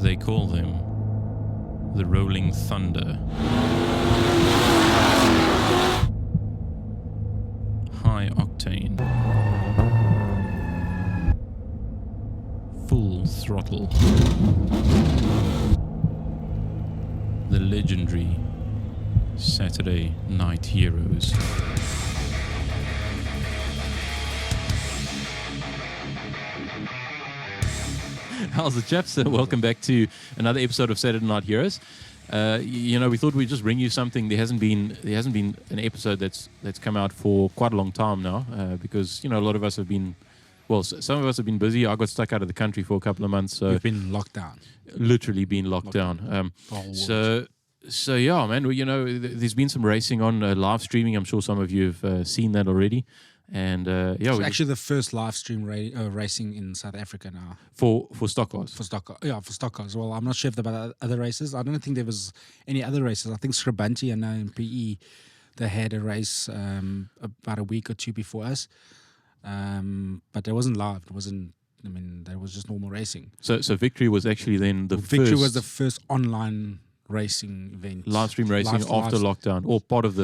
They call them the Rolling Thunder. High octane. Full throttle. The legendary Saturday Night Heroes. How's the chaps? Welcome back to another episode of Saturday Night Heroes. We thought we'd just bring you something. There hasn't been an episode that's come out for quite a long time now, because a lot of us have been, some of us have been busy. I got stuck out of the country for a couple of months, so we've been locked down. Literally been locked down. So yeah, man. There's been some racing on live streaming. I'm sure some of you have seen that already. And it's actually the first live stream racing in South Africa now for stock cars. For stock cars. Well, I'm not sure if there were other races. I don't think there was any other races. I think Scribanti, I know in PE, they had a race about a week or two before us, but it wasn't live. It wasn't. I mean, that was just normal racing. So Victory was actually then Victory was the first online racing event, live stream racing after lockdown, or part of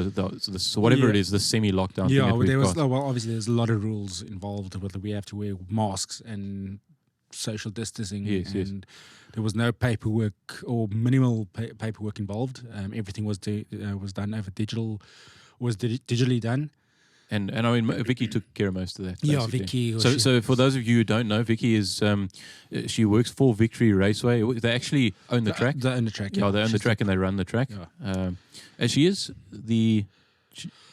so whatever it is, the semi-lockdown. Yeah, obviously there's a lot of rules involved. Whether we have to wear masks and social distancing, and there was no paperwork or minimal paperwork involved. Everything was done over digitally done. And I mean, Vicky took care of most of that. Basically. Yeah, Vicky. So for those of you who don't know, Vicky is she works for Victory Raceway. They actually own the track. They own the track. Yeah, they own the track and they run the track. Yeah. And she is the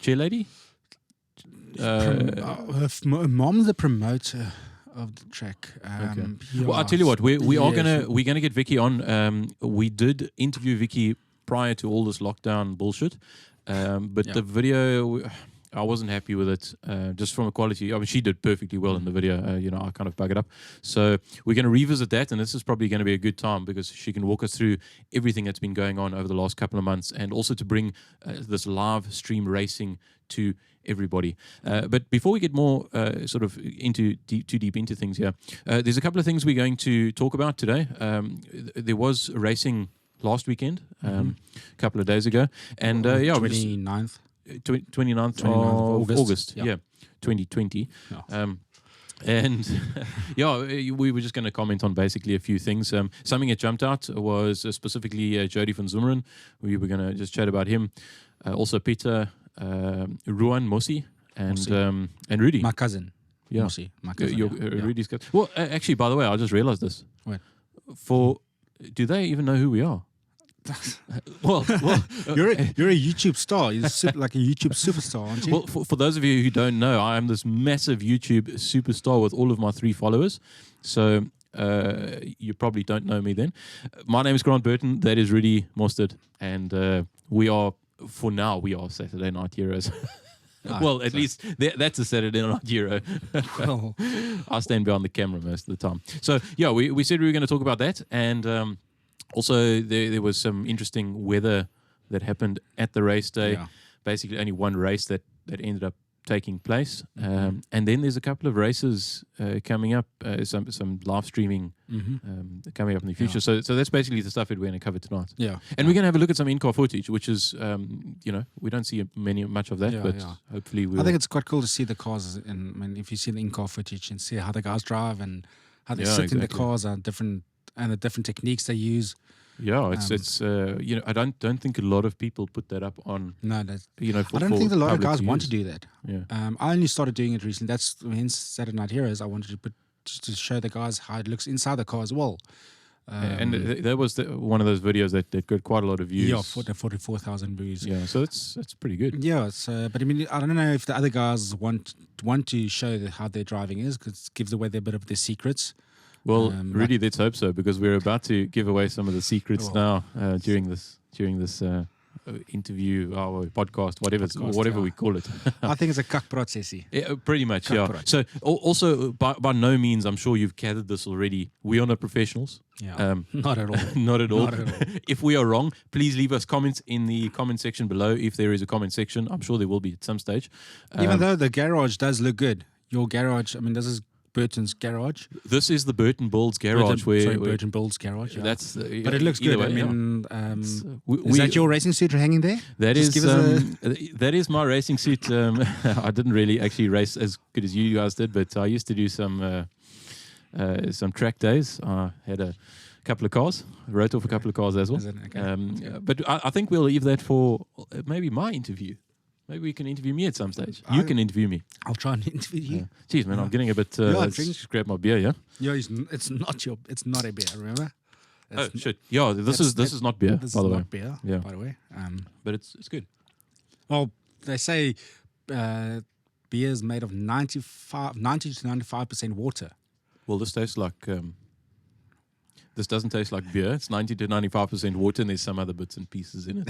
chair lady. Her mom's the promoter of the track. Okay. Well, I'll tell you what, we're gonna get Vicky on. We did interview Vicky prior to all this lockdown bullshit, but the video. I wasn't happy with it, just from a quality. I mean, she did perfectly well in the video. I kind of bug it up. So we're going to revisit that, and this is probably going to be a good time because she can walk us through everything that's been going on over the last couple of months, and also to bring this live stream racing to everybody. But before we get more too deep into things here, there's a couple of things we're going to talk about today. There was racing last weekend, a couple of days ago, and 29th. 29th of August. Yeah, 2020. Yeah. And we were just going to comment on basically a few things. Something that jumped out was specifically Jody from Zummeren. We were going to just chat about him. Also Pieta, Ruan Mostert, and Rudi. My cousin. Yeah. Mostert, my cousin. Rudi's cousin. Well, actually, by the way, I just realized this. What? Do they even know who we are? well, you're a YouTube star. You're like a YouTube superstar, aren't you? Well, for those of you who don't know, I am this massive YouTube superstar with all of my 3 followers. So you probably don't know me then. My name is Burton. That is Ruan Mostert, and we are Saturday Night Heroes. Well, at least that's a Saturday Night Hero. I stand behind the camera most of the time. So we said we were going to talk about that, and. Also, there was some interesting weather that happened at the race day. Yeah. Basically, only one race that ended up taking place. And then there's a couple of races coming up, some live streaming coming up in the future. Yeah. So that's basically the stuff that we're going to cover tonight. Yeah. And we're going to have a look at some in-car footage, which is, we don't see much of that, but hopefully we'll... I think it's quite cool to see the cars. And I mean, if you see the in-car footage and see how the guys drive and how they sit in the cars and the different techniques they use. Yeah, it's I don't think a lot of people put that up on. No, I don't think a lot of guys want to do that. Yeah. I only started doing it recently. That's hence Saturday Night Heroes. I wanted to show the guys how it looks inside the car as well. And that was one of those videos that got quite a lot of views. Yeah, 44,000 views. Yeah, so that's pretty good. Yeah, but I mean, I don't know if the other guys want to show how their driving is, because it gives away a bit of their secrets. Well, Rudi, let's hope so, because we're about to give away some of the secrets now during this interview, our podcast, whatever we call it. I think it's a kak-praat sessie. Yeah, pretty much, yeah. So also, by no means, I'm sure you've gathered this already, we are not professionals. Yeah, not at all. Not at all. If we are wrong, please leave us comments in the comment section below, if there is a comment section. I'm sure there will be at some stage. Even though the garage does look good. Your garage, I mean, this is Burton's garage. This is the Burton Builds garage where Burton Builds garage. Yeah. That's but it looks good. way, I mean, is that your racing suit hanging there? That Just is give us that is my racing suit. I didn't really actually race as good as you guys did, but I used to do some track days. I had a couple of cars, wrote off a couple of cars as well. Okay. But I think we'll leave that for maybe my interview. Maybe you can interview me at some stage. You can interview me. I'll try and interview you. Jeez, man, I'm getting a bit. Let's just grab my beer, yeah. Yeah, it's not a beer. Remember? Oh shit! Yeah, this is not beer. This by is the way. not beer. Yeah. By the way. But it's good. Well, they say beer is made of 90 to 95% water. Well, this tastes like. This doesn't taste like beer. It's 90 to 95% water, and there's some other bits and pieces in it.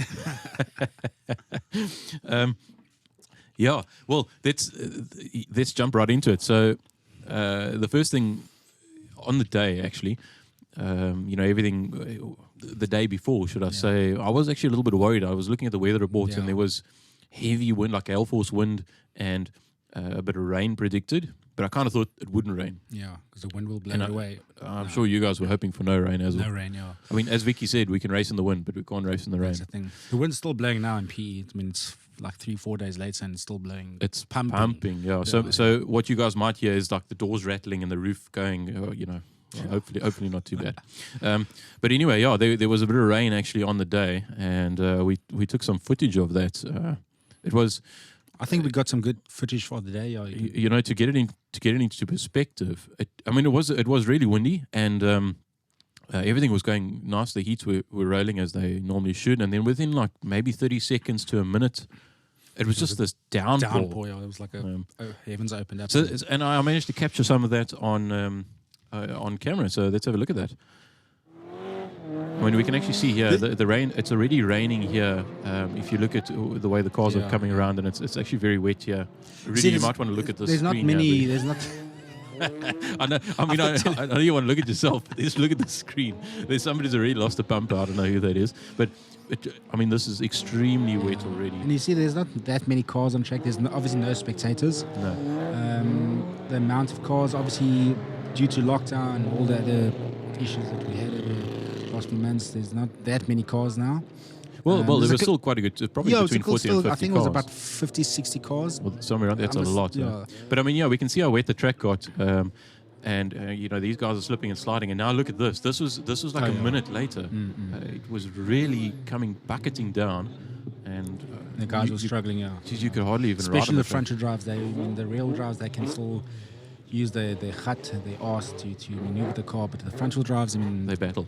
Yeah. Well, let's jump right into it. So, the first thing on the day, actually, everything the day before, should I say, I was actually a little bit worried. I was looking at the weather reports, and there was heavy wind, like gale force wind, and a bit of rain predicted. But I kind of thought it wouldn't rain. Yeah, because the wind will blow it away. I'm sure you guys were hoping for no rain as well. No rain, yeah. I mean, as Vicky said, we can race in the wind, but we can't race in the rain. That's the thing. The wind's still blowing now in PE. I mean, it's like 3-4 days later and it's still blowing. It's pumping, yeah. So what you guys might hear is like the doors rattling and the roof going, hopefully not too bad. But anyway, yeah, there was a bit of rain actually on the day, and we took some footage of that. It was... I think we got some good footage for the day. Yeah, to get it into perspective, it was really windy, and everything was going nice. The heats were rolling as they normally should, and then within like maybe 30 seconds to a minute, it was just this downpour. Yeah, it was like heavens opened up. So, and I managed to capture some of that on camera. So let's have a look at that. I mean, we can actually see here the rain. It's already raining here. If you look at the way the cars are coming around, and it's actually very wet here. Rudy, you might want to look at the screen. There's not many. There's not. I know. I mean, I know you want to look at yourself. But just look at the screen. There's somebody who's already lost a pump. I don't know who that is, but I mean, this is extremely wet already. And you see, there's not that many cars on track. There's obviously no spectators. No. The amount of cars, obviously, due to lockdown and all the other issues that we had over the last few months, there's not that many cars now. Well, there was still quite a good, probably between 40 and 50 I think cars. it was about 50, 60 cars. Well, somewhere around that's a lot. Yeah. But I mean, we can see how wet the track got, and these guys are slipping and sliding. And now look at this. This was like a minute later. It was really bucketing down, and the guys were struggling. Yeah, geez, you could hardly even. Especially the front drives. The rear drives, they can still use the hut, the arse to maneuver the car, but the front wheel drives, I mean, they battle.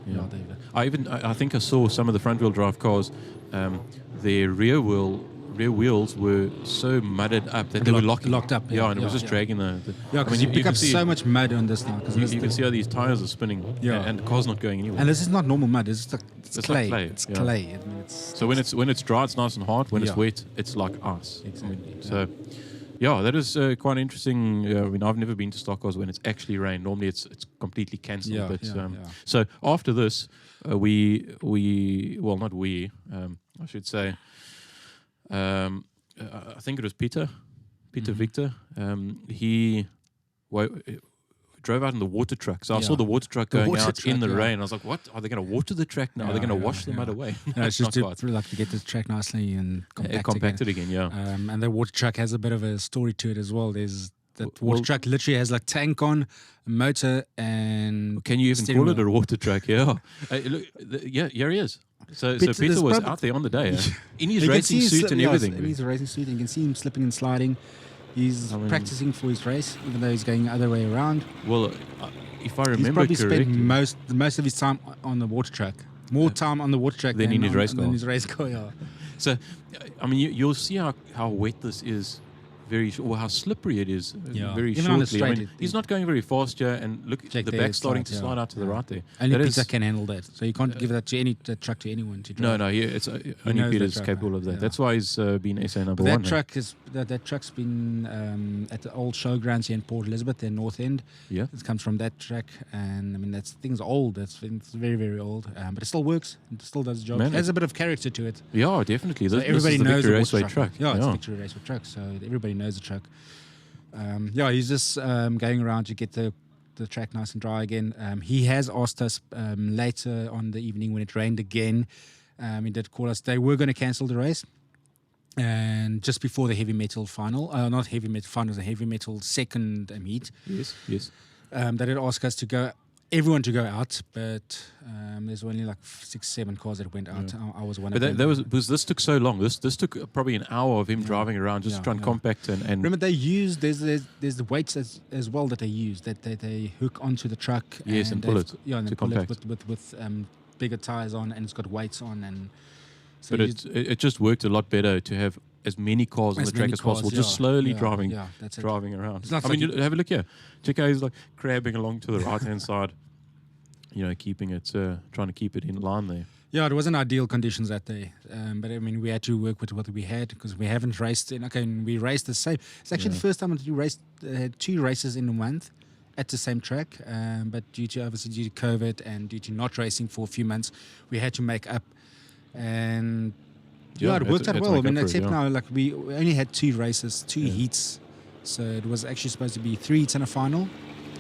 Yeah. I think I saw some of the front wheel drive cars. Their rear wheels were so mudded up that they were locked up. Yeah, and it was just dragging the. Yeah, because you pick up so much mud on this now. You can see how these tires are spinning. Yeah, and the car's not going anywhere. And this is not normal mud. It's clay. Like clay. It's clay. I mean, so when it's dry, it's nice and hard. When it's wet, it's like ice. Exactly. So. Yeah, that is quite interesting. I mean, I've never been to stock cars when it's actually rained. Normally, it's completely cancelled. So after this, I should say, I think it was Pieta Victor. He drove out in the water truck. So I saw the water truck going out in the rain. I was like, what? Are they going to water the track now? Are they going to wash the mud away? No, it's just to get the track nicely and compacted again. Yeah. And the water truck has a bit of a story to it as well. There's that water truck literally has like tank on, a motor, and can you even call it a water truck? Yeah. Look, here he is. So Peter was out there on the day in his racing suit and everything. In his racing suit, you can see him slipping and sliding. He's practicing for his race, even though he's going the other way around. Well, if I remember correctly, he's probably spent most of his time on the water track. More time on the water track than in his race car. Yeah. So, I mean, you'll see how wet this is. Or how slippery it is very even shortly. I mean, he's not going very fast here, and look, the back's starting to slide out to the right there. Only Peter can handle that, so you can't give that truck to anyone to drive. No, it's only Peter's capable of that. Yeah. That's why he's been SA number one. That truck's been at the old showgrounds here in Port Elizabeth, the North End. Yeah, it comes from that track, and I mean that thing's old. It's very, very old, but it still works. It still does the job. It has a bit of character to it. Yeah, definitely. So everybody knows the Victory Raceway truck. Yeah, it's a Victory Raceway truck, so everybody knows the truck. He's just going around to get the track nice and dry again. He has asked us later on the evening when it rained again. He did call us. They were going to cancel the race. And just before the heavy metal final, not heavy metal final, the heavy metal second heat. Yes. They did ask us to go, everyone to go out, but there's only like 6-7 cars that went out. I was one of them. But because this took so long. This took probably an hour of him driving around, just trying to compact and. Remember, they use there's the weights as well that they use that they hook onto the truck. Yes, and pull it. Yeah, and to pull compact. it with bigger tires on, and it's got weights on, and. So but it just worked a lot better to have as many cars on the track as possible, just slowly driving around. I mean, have a look here. Check how he's like crabbing along to the right-hand side, keeping it, trying to keep it in line there. Yeah, it wasn't ideal conditions that day, but I mean, we had to work with what we had because we haven't raced we raced the same. It's actually the first time that we raced had 2 races in a month at the same track, but due to COVID and due to not racing for a few months, we had to make up. And it worked out well. I mean, except now, like we only had 2 races, 2 heats, so it was actually supposed to be 3 heats and a final.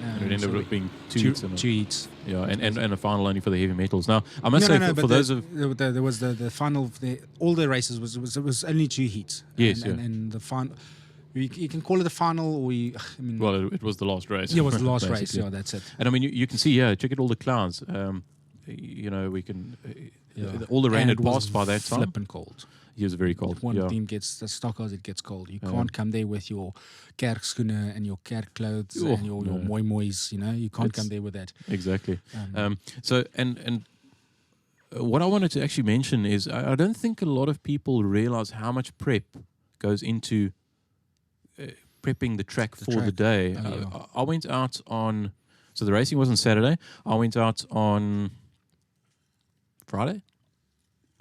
And it ended up being 2 heats. Yeah, and a final only for the heavy metals. Now, I must say, for those of there was the final. All the races was only 2 heats. Yes, and the final. You can call it the final, or it was the last race. Yeah, it was the last race. Yeah, that's it. And I mean, you can see check out all the clouds. We can. All the rain had passed by that time. Flipping cold. It was very cold. One team gets the stockhouse, it gets cold. You can't come there with your kerkskoene and your kerk clothes and your moi mois. You can't come there with that. Exactly. So what I wanted to actually mention is I don't think a lot of people realize how much prep goes into prepping the track for the day. I went out on. So the racing was on Saturday. I went out on Friday.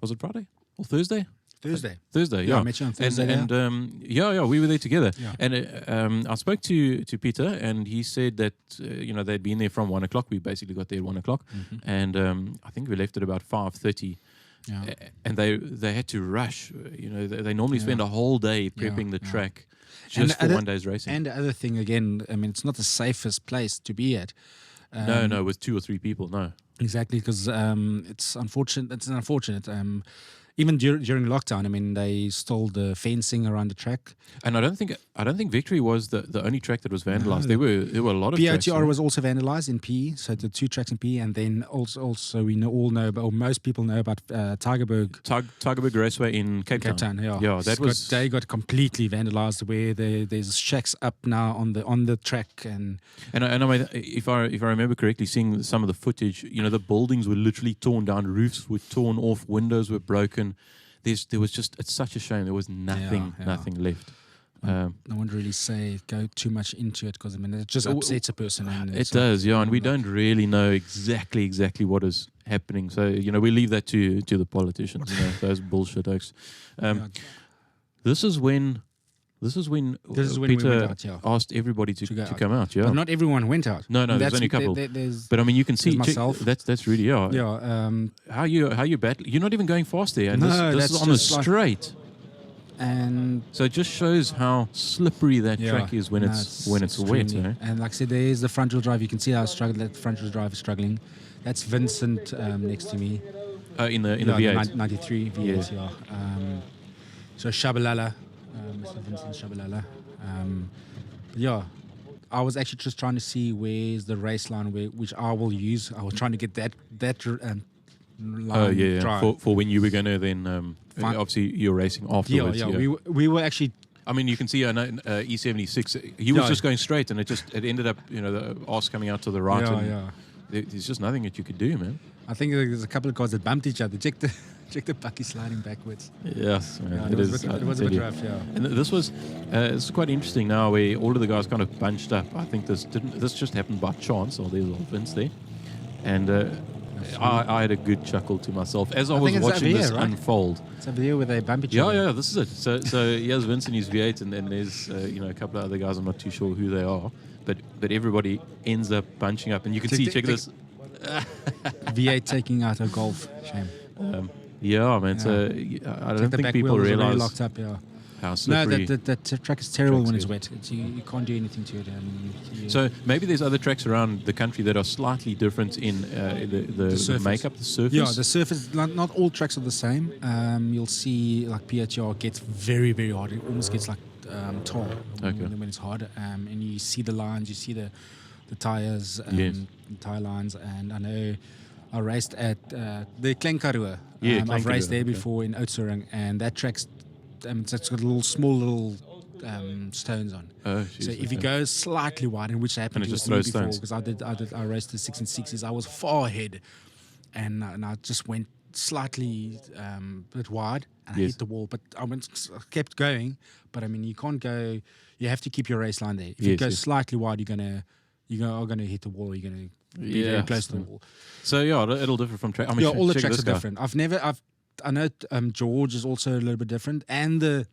Was it Friday or Thursday? Thursday, yeah. I met you on Thursday. And we were there together. Yeah. And I spoke to Pieta, and he said that they'd been there from 1 o'clock. We basically got there at 1 o'clock, and I think we left at about 5:30. Yeah. And they had to rush. They normally spend a whole day prepping the track just for one day's racing. And the other thing, again, I mean, it's not the safest place to be at. No, with 2 or 3 people, no. Exactly, because it's unfortunate. It's unfortunate. Even during lockdown, I mean, they stole the fencing around the track. And I don't think Victory was the only track that was vandalized. There were a lot of tracks. POTR was also vandalized in PE, so the 2 tracks in PE, and then also we all know about, or most people know about Tygerberg Raceway in Cape Town. Yeah, they got completely vandalized. Where there's shacks up now on the track, and I mean, if I remember correctly, seeing some of the footage, the buildings were literally torn down, roofs were torn off, windows were broken. There was just, it's such a shame. There was nothing left. I wouldn't really go too much into it because I mean it just upsets a person. It does, and we don't really know exactly what is happening. So we leave that to the politicians. Those bullshit oaks. This is when Peter we went out, asked everybody to come out. Yeah, but not everyone went out. No, there's only a couple. But I mean, you can see myself. That's Rudy. Yeah. How you battle? You're not even going fast there, and this is on the straight. And so it just shows how slippery that track is when it's wet. And like I said, there's the front wheel drive. You can see how that front wheel drive is struggling. That's Vincent next to me. In the V8. 93 V8. Yeah. So Shabalala. Mr. Vincent Shabalala. I was actually just trying to see where's the race line which I will use. I was trying to get that line drive. For when you were going to then obviously you're racing afterwards. Yeah. We were actually. I mean, you can see E76. He was just going straight, and it ended up the arse coming out to the right. There's just nothing that you could do, man. I think there's a couple of cars that bumped each other. Check the bucky sliding backwards. Yes, man. It was a bit rough, yeah. And this was it's quite interesting now where all of the guys kind of bunched up. I think this just happened by chance. There's little Vince there. And I had a good chuckle to myself as I was watching this unfold. It's a video where they bump each other. Yeah, this is it. So here's Vince in his V8 and then there's a couple of other guys, I'm not too sure who they are. But everybody ends up bunching up and you can check this. V8 taking out a Golf. Shame. Yeah, man. So I don't think people realize. Locked up, yeah. how No, slippery. that track is terrible when it's Tracks, wet. You can't do anything to it. So maybe there's other tracks around the country that are slightly different in the surface. makeup, the surface. Yeah, the surface, not all tracks are the same. You'll see like Pieta gets very, very hard. It almost gets like tar when it's hard. And you see the lines, you see the tires, tire lines. And I know I raced at the Klenkaroo. I've raced there before in Zummeren, and that track's it's got small little stones on. Oh, so if you go slightly wide, and which happened and it just to me throws before, stones. because I raced the 6 and 6s, I was far ahead, and I just went slightly bit wide, and I hit the wall. But I kept going. But I mean, you can't go. You have to keep your race line there. If you go slightly wide, you're gonna hit the wall. You're gonna be very close to the wall. So yeah, it'll differ from track. I mean, all the tracks are different. I know George is also a little bit different, and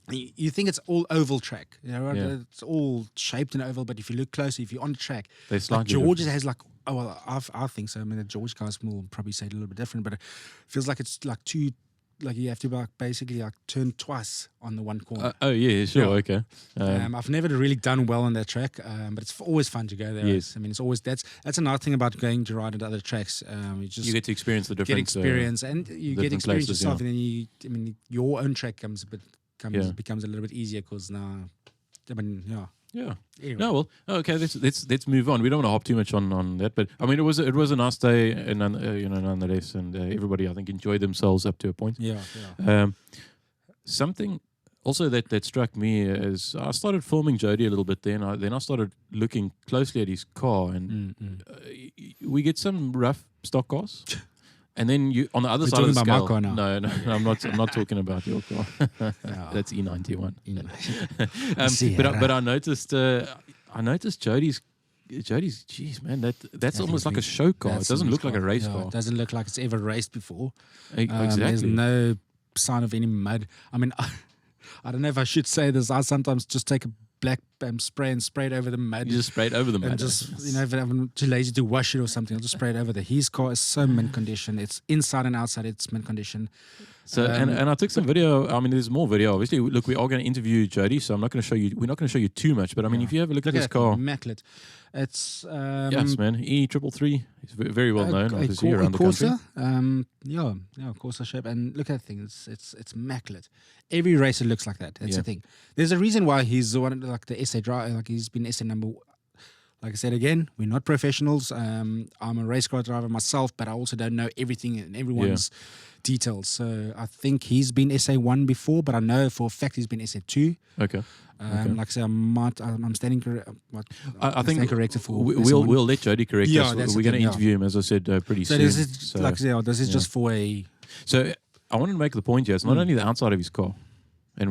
you think it's all oval track, you know, right? It's all shaped in oval, but if you look closely, if you're on the track, like George has like, I think so. I mean, the George guys will probably say it a little bit different, but it feels like it's like two, like you have to basically turn twice on the one corner. Okay. I've never really done well on that track, but it's always fun to go there. Yes. I mean, it's always that's another thing about going to ride at other tracks. You get to experience the different and you get experience places, yourself, and then your own track becomes a little bit easier because now, I mean, Yeah. Anyway. No, well, okay. Let's move on. We don't want to hop too much on that, but I mean, it was a nice day, and nonetheless, and everybody I think enjoyed themselves up to a point. Yeah. Something also that struck me is I started filming Jody a little bit. Then I started looking closely at his car, and we get some rough stock cars. And then you on the other side of the scale. My car now. No, I'm not talking about your car. That's E91. But I noticed Jody's. Geez, man, that's almost like a show car. It doesn't look like a race car. It doesn't look like it's ever raced before. Exactly. There's no sign of any mud. I mean, I don't know if I should say this. I sometimes just take a black spray and spray it over the mud. You just spray it over the mud. And just, if I'm too lazy to wash it or something, I'll just spray it over there. His car is so mint condition. It's inside and outside, it's mint condition. So and I took some video. I mean, there's more video. Obviously, look, we are going to interview Jody, so I'm not going to show you. We're not going to show you too much. But I mean, if you have a look at this car, immaculate. It's yes, man. E835. It's very well known, obviously, around the country. Corsa shape. And look at the thing. It's immaculate. Every racer looks like that. That's the thing. There's a reason why he's one like the SA driver. Like he's been SA number. Like I said again, we're not professionals. I'm a race car driver myself, but I also don't know everything and everyone's details. So I think he's been SA1 before, but I know for a fact he's been SA2. Okay. Like I said, I'm standing corrected. I think corrected for we'll let Jody correct us. We're going to interview him, as I said, pretty soon. This is just for a. So I wanted to make the point here. It's not only the outside of his car, and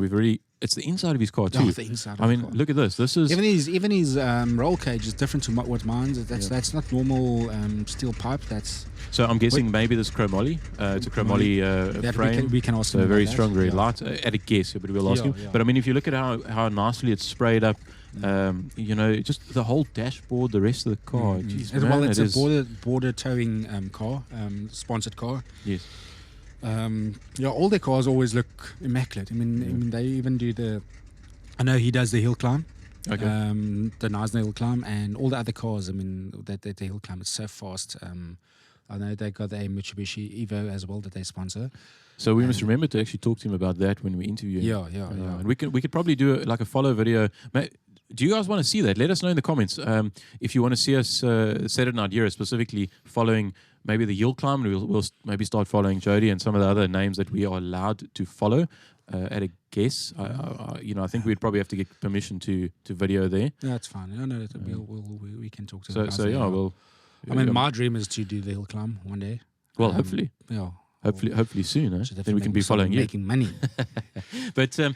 it's the inside of his car too. The inside. I mean, look at this. This is even his roll cage is different to what mine's. That's not normal steel pipe. That's. So I'm guessing maybe this chromoly. It's a chromoly frame. We can ask him. So very strong, very light. At a guess, but we'll ask him. But I mean, if you look at how nicely it's sprayed up, just the whole dashboard, the rest of the car. Geez, man, it's a border towing car, sponsored car. Yes. All their cars always look immaculate. I mean, they even do I know he does the hill climb. Okay. The Neisner hill climb, and all the other cars. I mean, the hill climb is so fast. I know they got a Mitsubishi Evo as well that they sponsor. So we must remember to actually talk to him about that when we interview him. Yeah. And we could probably do like a follow video. Do you guys want to see that? Let us know in the comments. If you want to see us set an idea specifically following maybe the hill climb, we'll maybe start following Jody and some of the other names that we are allowed to follow. At a guess, I think we'd probably have to get permission to video there. That's fine. We can talk to them. So my dream is to do the hill climb one day. Well, hopefully. Yeah. Hopefully soon, then we can be following you. Making money. But so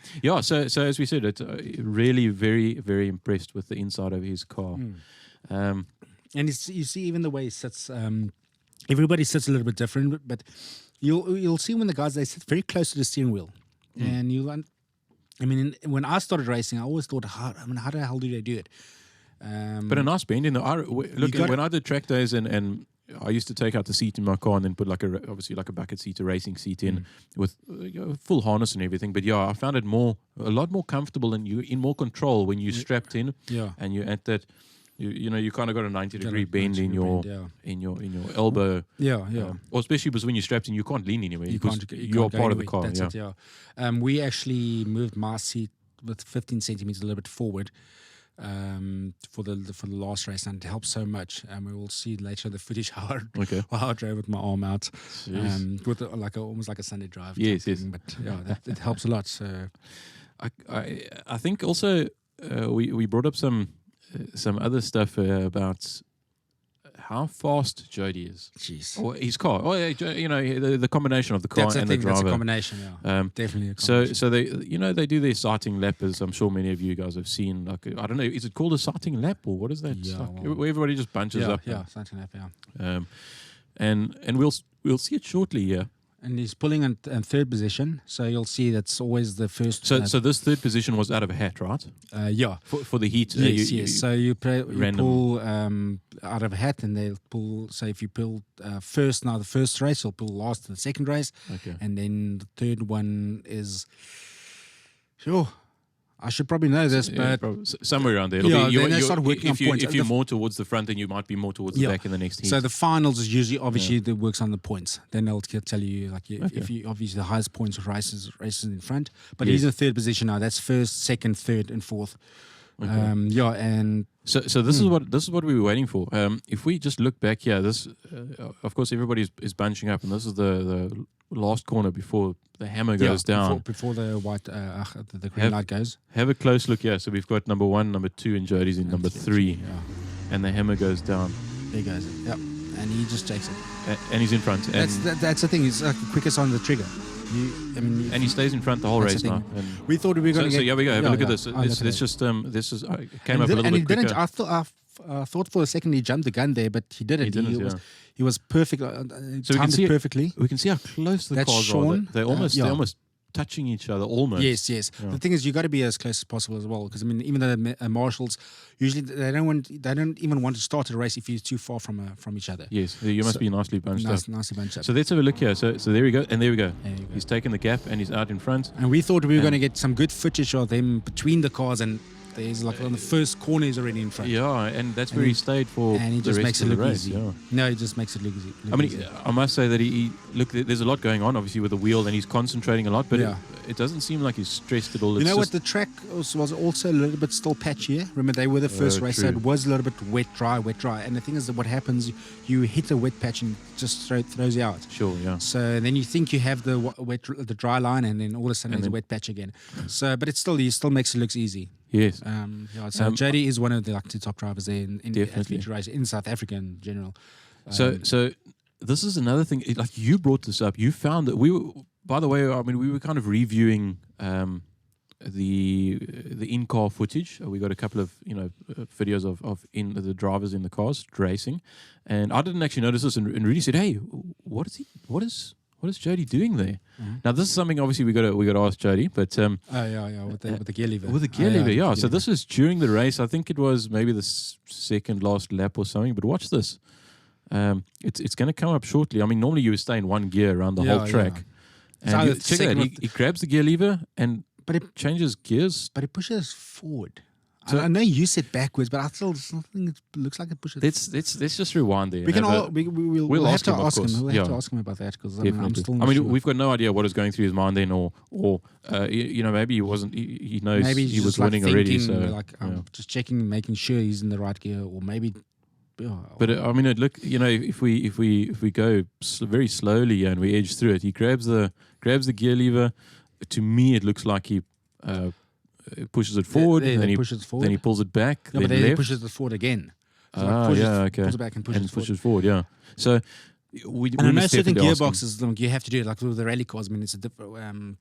as we said, it's really very, very impressed with the inside of his car. And you see even the way he sits. Everybody sits a little bit different, but you'll see when the guys they sit very close to the steering wheel, and when I started racing, I always thought, how the hell do they do it? But a nice bend in the when I did track days and I used to take out the seat in my car and then put obviously like a bucket seat, a racing seat in with full harness and everything. But yeah, I found it a lot more comfortable and you're in more control when you're strapped in. Yeah. And you're at that. You kind of got a 90-degree bend in your elbow. Yeah. Or especially because when you're strapped in, you can't lean anywhere. You're part of the car. That's it, we actually moved my seat with 15 centimeters a little bit forward for the last race, and it helps so much. We will see later in the footage how I drove with my arm out, with almost like a Sunday drive. Yes. But yeah, it helps a lot. So I think also we brought up some other stuff about how fast Jody is. Jeez. Or his car. Oh, yeah, the combination of the car and the driver. That's a combination, yeah. Definitely a combination. So they do their sighting lap, as I'm sure many of you guys have seen. Like, I don't know, is it called a sighting lap or what is that? Yeah, where everybody just bunches up. Yeah, sighting lap, yeah. And we'll see it shortly, yeah. And he's pulling in third position, so you'll see that's always the first. So this third position was out of a hat, right? Yeah. For the heat. Yes. So you pull out of a hat, and they'll pull. So if you pull first, the first race, you'll pull last to the second race. Okay. And then the third one is. Sure. I should probably know this, but somewhere around there. Then they start working on points. If you're more towards the front, then you might be more towards the back in the next heat. So the finals is usually obviously that works on the points. Then they'll tell you if you obviously the highest points of races in front. But he's in third position now. That's first, second, third, and fourth. Okay. And so this is what we were waiting for. If we just look back here, this of course everybody is bunching up, and this is the last corner before the hammer goes down. Before the white the green light goes. Have a close look here. So we've got number 1, number 2, and Jody's in number 3. And the hammer goes down. There he goes. Yep. And he just takes it. And he's in front. And that's the thing. He's the quickest on the trigger. And he stays in front the whole race now. And we thought we were going to. So here we go. Have a look at this. This just this is came up a little bit quicker. Didn't. I thought for a second he jumped the gun there, but he didn't. He was perfect. So timed it perfectly. We can see how close the cars are. They're almost touching each other. Almost. Yes. Yeah. The thing is, you got to be as close as possible as well, because I mean, even the marshals usually they don't even want to start a race if you're too far from each other. Yes, you must be nicely bunched up. Nicely bunched up. So let's have a look here. So there we go, and there we go. He's taken the gap and he's out in front. And we thought we were going to get some good footage of them between the cars, and there's on the first corner he's already in front. Yeah, and that's where he stayed for and he the just rest makes of it the look race. easy. Yeah. No, he just makes it look easy. I must say that he look. There's a lot going on, obviously, with the wheel, and he's concentrating a lot. But it doesn't seem like he's stressed at all. You know what? The track was also a little bit still patchier. Remember, they were the first race, so it was a little bit wet, dry. And the thing is that what happens, you hit a wet patch and just throws you out. Sure, yeah. So then you think you have the dry line, and then all of a sudden there's a wet patch again. So, but he still makes it look easy. Yes. So Jody is one of the two top drivers there in Victory Raceway in South Africa in general. So this is another thing. Like you brought this up, you found that we were. By the way, I mean we were kind of reviewing the in-car footage. We got a couple of videos of in the drivers in the cars racing, and I didn't actually notice this. And Rudi said, "Hey, what is Jody doing there?" Mm-hmm. Now this is something obviously we got to ask Jody, but with the gear lever. With the gear lever, yeah. So this was during the race. I think it was maybe the second last lap or something. But watch this. It's going to come up shortly. I mean, normally you would stay in one gear around the whole track. And check that. He grabs the gear lever and changes gears. But it pushes forward. So I know you said backwards, but I still think it looks like it pushes. Let's just rewind there. We'll have to ask him. We'll have to ask him about that, because I'm still not sure. We've got no idea what is going through his mind then, or maybe he wasn't. He knows maybe he was like winning already. So I'm just checking, making sure he's in the right gear, or maybe. But I mean, if we go very slowly and we edge through it, he grabs the gear lever. To me, it looks like he pushes it forward, and then he pulls it back. Yeah, then he pushes it forward again. So okay. Pulls it back and pushes forward. Yeah. So we I know certain gearboxes you have to do it, like with the rally cars. I mean, it's a different.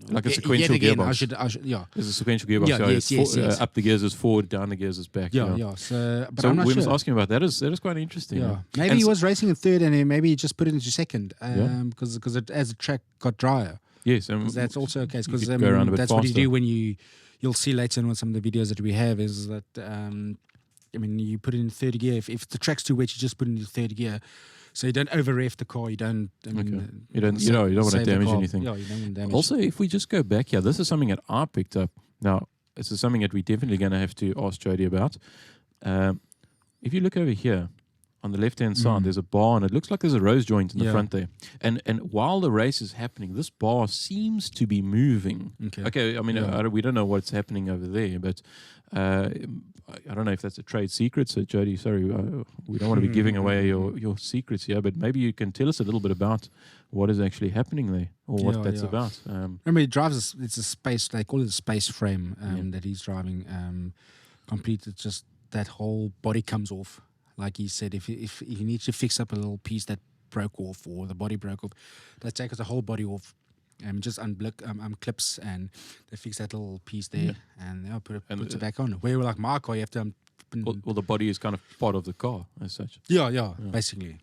Like a sequential gearbox. There's a sequential gearbox. Yes. Up the gears is forward, down the gears is back. Yeah. So I'm not we sure. must ask him about that. That is quite interesting. Yeah. Maybe he was racing in third, and maybe he just put it into second, because as the track got drier. Yes, that's also a case, because that's what you do when you'll see later on with some of the videos that we have is that I mean, you put it in third gear. If the track's too wet, you just put it in third gear. So you don't over-rev the car. You don't. I mean, You don't want to save the damage car. anything. Yeah, you don't want to damage. Also, if we just go back here, this is something that I picked up. Now, this is something that we're definitely going to have to ask Jody about. If you look over here, on the left-hand side, there's a bar, and it looks like there's a rose joint in the front there. And while the race is happening, this bar seems to be moving. Okay, I mean, we don't know what's happening over there, but I don't know if that's a trade secret. So, Jody, sorry, we don't want to be giving away your secrets here, but maybe you can tell us a little bit about what is actually happening there, or what that's about. Remember, he drives, it's a space, they call it a space frame that he's driving. Complete, it's just that whole body comes off. Like he said, if he needs to fix up a little piece that broke off or the body broke off, they take the whole body off and just clips, and they fix that little piece there and they'll put it back on. Where like my car, you have to... well, the body is kind of part of the car as such. Yeah, basically.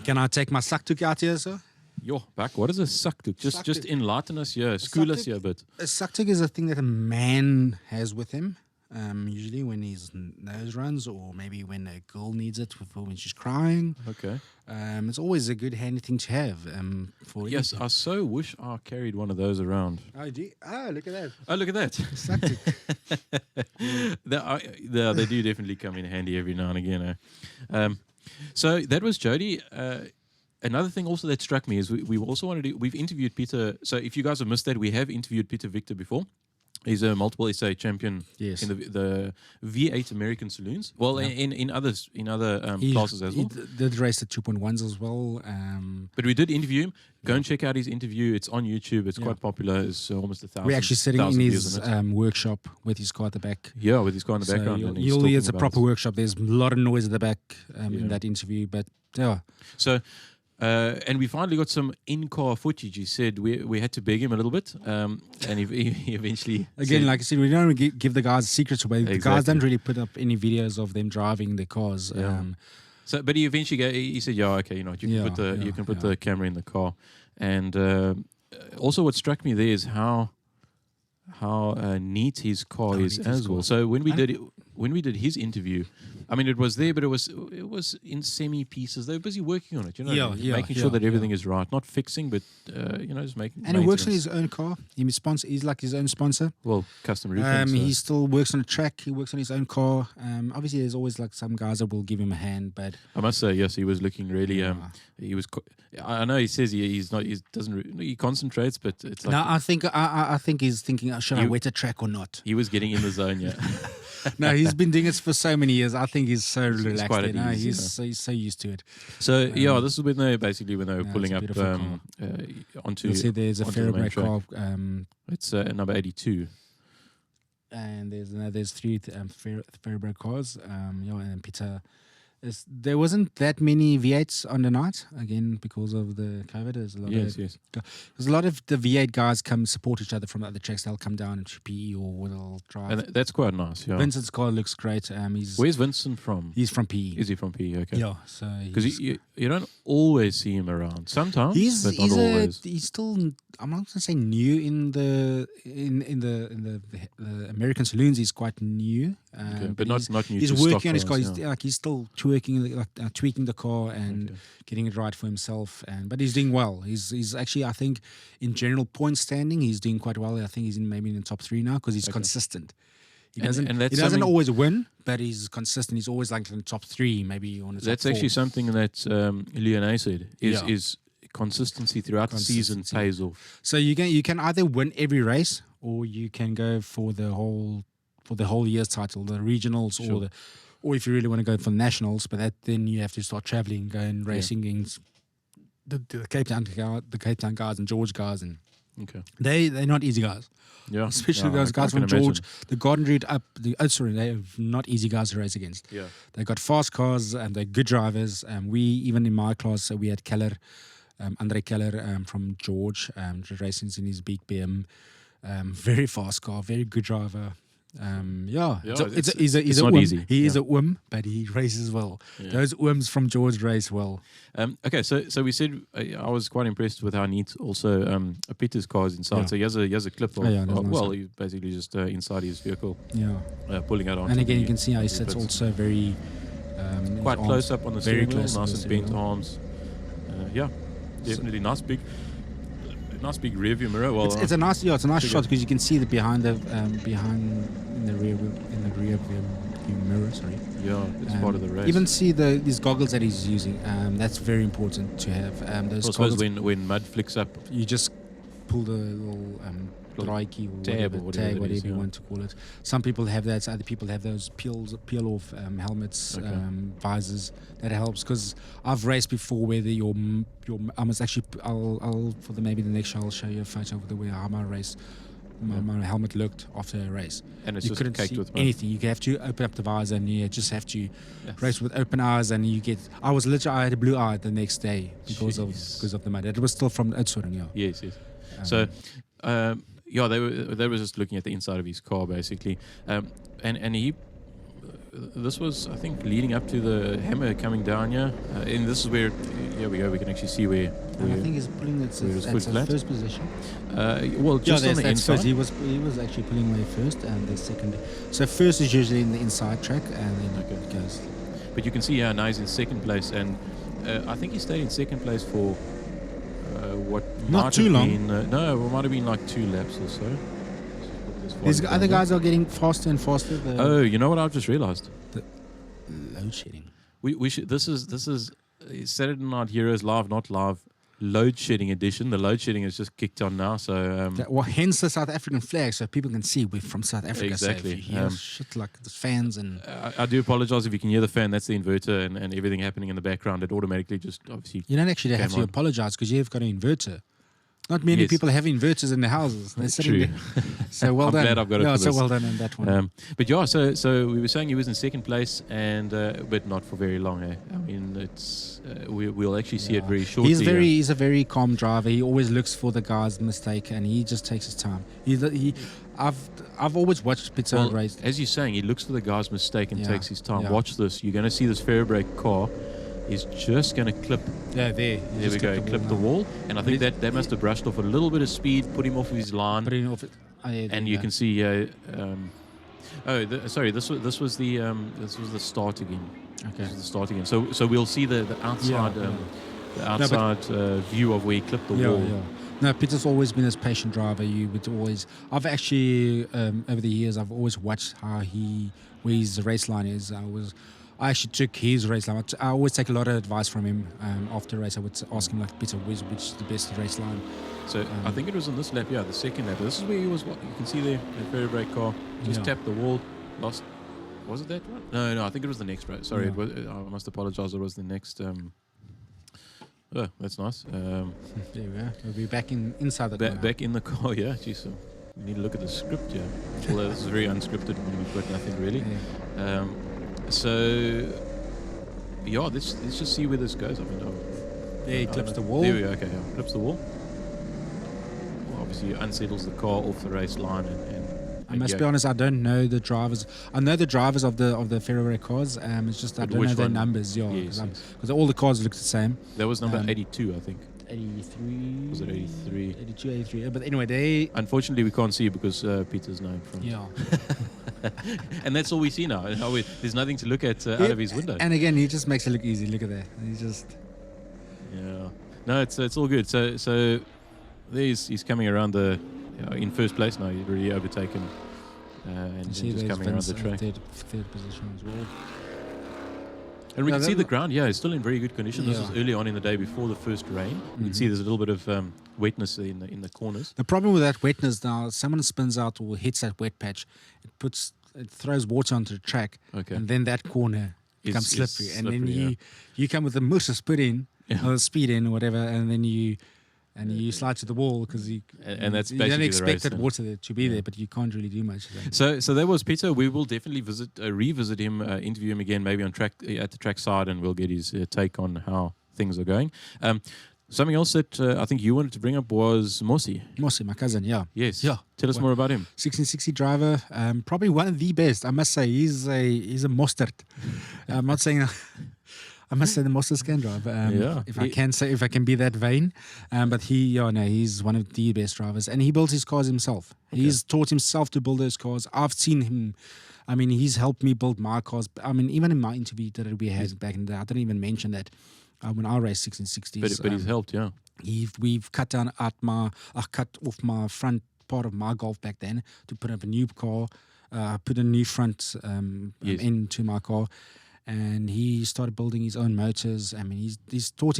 Can I take my saktuk out here, sir? Yo, back. What is a saktuk? Just enlighten us here, school us here a bit. A saktuk is a thing that a man has with him. Usually when his nose runs, or maybe when a girl needs it when she's crying. Okay. It's always a good handy thing to have. For yes, anything. I so wish I carried one of those around. Oh, look at that. Oh, look at that. They do definitely come in handy every now and again. So that was Jody. Another thing also that struck me is we also wanted to we've interviewed Pieta. So if you guys have missed that, we have interviewed Pieta Victor before. He's a multiple SA champion in the V8 American Saloons. Well, in other classes as well. He did race the 2.1s as well. But we did interview him. Go and check out his interview. It's on YouTube. It's quite popular. It's almost 1,000. We're actually sitting in his workshop with his car at the back. Yeah, with his car in the background. You'll hear it's a proper workshop. There's a lot of noise at the back in that interview. But yeah. So... and we finally got some in-car footage. He said we had to beg him a little bit, and he eventually... Again, like I said, we don't give the guys secrets away. The guys don't really put up any videos of them driving their cars. So, but he eventually he said, "Yeah, okay, you know, you can put the camera in the car." And also, what struck me there is how neat his car is as well. So when we did his interview, I mean, it was there, but it was in semi pieces. They were busy working on it, you know, making sure that everything is right, not fixing, but just making. And he works on his own car. He's like his own sponsor. Well, custom roofing. He still works on a track. He works on his own car. Obviously, there's always like some guys that will give him a hand, but I must say, yes, he was looking really. He was. I know he says he's not. He doesn't. He concentrates, but it's like. No, I think he's thinking, should I wet a track or not? He was getting in the zone, yeah. No, he's been doing it for so many years. I think he's so relaxed. Quite at ease, he's so used to it. So this is when they were pulling up onto. You'll see there's a Ferrobrake car. It's number 82. And there's three Ferrobrake cars. And Pieta. There wasn't that many V8s on the night, again, because of the COVID. There's a lot of the V8 guys come support each other from the other tracks. They'll come down and PE or they'll drive. And that's quite nice, yeah. Vincent's car looks great. Where's Vincent from? He's from PE. Is he from PE? Okay. Yeah. So because you don't always see him around. Sometimes, but not always. He's still. I'm not going to say new in the American Saloons. He's quite new, but not new. He's to working on his car. Yeah. He's still tweaking the car and getting it right for himself. But he's doing well. He's actually, I think, in general point standing, he's doing quite well. I think he's maybe in the top 3 now because he's consistent. He doesn't always win, but he's consistent. He's always like in the top 3, maybe on the top 4. That's actually something that Leon said is consistency throughout the season pays off. So you can either win every race or you can go for the whole year's title, the regionals, or if you really want to go for the nationals. But then you have to start traveling, going racing against the Cape Town guys and George guys, and they're not easy guys. Yeah, especially those guys from George, the Garden Route up. They're not easy guys to race against. Yeah, they got fast cars and they're good drivers. We even in my class, we had Keller. Andre Keller from George, racing in his big BM, very fast car, very good driver. Yeah, He's not a easy. He is a but he races well. Yeah. Those worms from George race well. Okay, so we said I was quite impressed with how neat also Peter's car is inside. Yeah. So he has a clip of, that's nice. well, he's basically just inside his vehicle, Yeah. pulling it on. And again, you can see how he sits also very quite his close arms, up on the very steering wheel, close on nice the and steering bent wheel. arms. Yeah, definitely nice big rear view mirror. Well, It's a nice Figure. shot because you can see the behind the rear view mirror. Sorry. yeah, it's part of the race. Even see these goggles that he's using. That's very important to have. Those I suppose goggles. when mud flicks up, You just pull the little dry key or tab whatever, or whatever tag, it whatever is, you yeah. want to call it. Some people have that. Other people have those peel off helmets, Okay. visors. That helps because I've raced before where your I must actually. I'll for maybe the next show I'll show you a photo of the way how my race. My helmet looked after a race. and it's You just couldn't caked see with mud. anything. You have to open up the visor and you just have to Yes. race with open eyes. And you get. I had a blue eye the next day because Jeez. of the mud. It was still from Oudtshoorn, yeah. Yes. So, yeah, they were just looking at the inside of his car basically, and he. This was, I think, leading up to the hammer coming down here, and this is where, here we go. We can actually see where. And I think he's pulling it where his at foot the flat. first position. Well, just on the that's inside. first. He was actually pulling away first, and the second. So first is usually in the inside track, and then Okay. it goes. But you can see now he's in second place, and I think he stayed in second place for what Not might too have long. been, it might have been like 2 laps or so. These other guys are getting faster and faster. Oh, you know what I've just realised? Load shedding. We should. This is Saturday Night Heroes live, not live. Load shedding edition. The load shedding has just kicked on now. So Hence the South African flag, so people can see we're from South Africa. Exactly. So if you hear shit like the fans and I do apologise if you can hear the fan. That's the inverter and everything happening in the background. It automatically just obviously. you don't actually have Came to on. apologize because you've got an inverter. Not many Yes. people have inverters in their houses. They're sitting True. there. So well I'm done. glad I've got it Yeah, for so this. well done on that one. But yeah, so we were saying he was in second place, and but not for very long. I mean, it's we'll actually see it very shortly. He's a very calm driver. He always looks for the guy's mistake, and he just takes his time. I've always watched Pieta Well, race. as you're saying, he looks for the guy's mistake and Yeah, takes his time. yeah. Watch this. You're going to see this fair brake car is just going to clip. Yeah, there. There we go. Clip the wall, and I think that must have brushed off a little bit of speed, put him off his line, Putting off it. Oh, yeah, there and you can see. Sorry. This was the start again. Okay. This is the start again. So we'll see the outside. Yeah. The outside view of where he clipped the wall. Yeah. No, Peter's always been this patient driver. You would always. I've actually over the years I've always watched where his race line is. I actually took his race line. I always take a lot of advice from him after race. I would ask him like, Peter, which is the best race line? So I think it was on this lap, the second lap. This is where he was. You can see there, the fair brake car just tapped the wall. Lost. Was it that one? No. I think it was the next race. Sorry, Yeah. I must apologize. It was the next. Oh, that's nice. There we go. We'll be back inside the car. Back in the car, yeah. Geez, so we need to look at the script, yeah. Although this is very unscripted when we've got nothing really. Yeah. So, yeah, let's just see where this goes. I mean, There he clips the wall. There we go. Okay, yeah. Clips the wall. Well, obviously, unsettles the car off the race line, and I must be honest. I don't know the drivers. I know the drivers of the Ferrari cars. It's just I But don't which know their one? numbers. Yeah, Yes, because all the cars look the same. That was number 82, 82, I think. 83. Was it 83? 82, 83. But anyway, they. Unfortunately, we can't see because Peter's known from. Yeah. And that's all we see now. There's nothing to look at out of his window. And again, he just makes it look easy. Look at that. He just. Yeah. No, it's all good. So he's coming around the in first place now. He's already overtaken and just coming around the track. Third position as well. And we can see the ground. Yeah, it's still in very good condition. This Yeah. was early on in the day before the first rain. You can see there's a little bit of wetness in the corners. The problem with that wetness now, someone spins out or hits that wet patch, it throws water onto the track, Okay. and then that corner becomes Is slippery, and then slippery, you come with a mush of spit in Yeah. or speed in or whatever, and then you slide to the wall because And that's you basically don't the expect race that then. water there to be there, but you can't really do much. So that was Peter. We will definitely revisit him, interview him again, maybe on track at the track side, and we'll get his take on how things are going. Something else that I think you wanted to bring up was Mossi. Mossi, my cousin, yeah. Yes. Yeah. Tell us more about him. 1660 driver, probably one of the best. I must say, he's a Mostert. I'm not saying. I must say the Mosterts can drive. If I can be that vain, but he's one of the best drivers, and he builds his cars himself. Okay. He's taught himself to build those cars. I've seen him. I mean, he's helped me build my cars. I mean, even in my interview that we had back in the day, I didn't even mention that when I raced 1660s. But he's helped, yeah. We've cut off my front part of my Golf back then to put up a new car, put a new front into my car, and he started building his own motors. I mean, he taught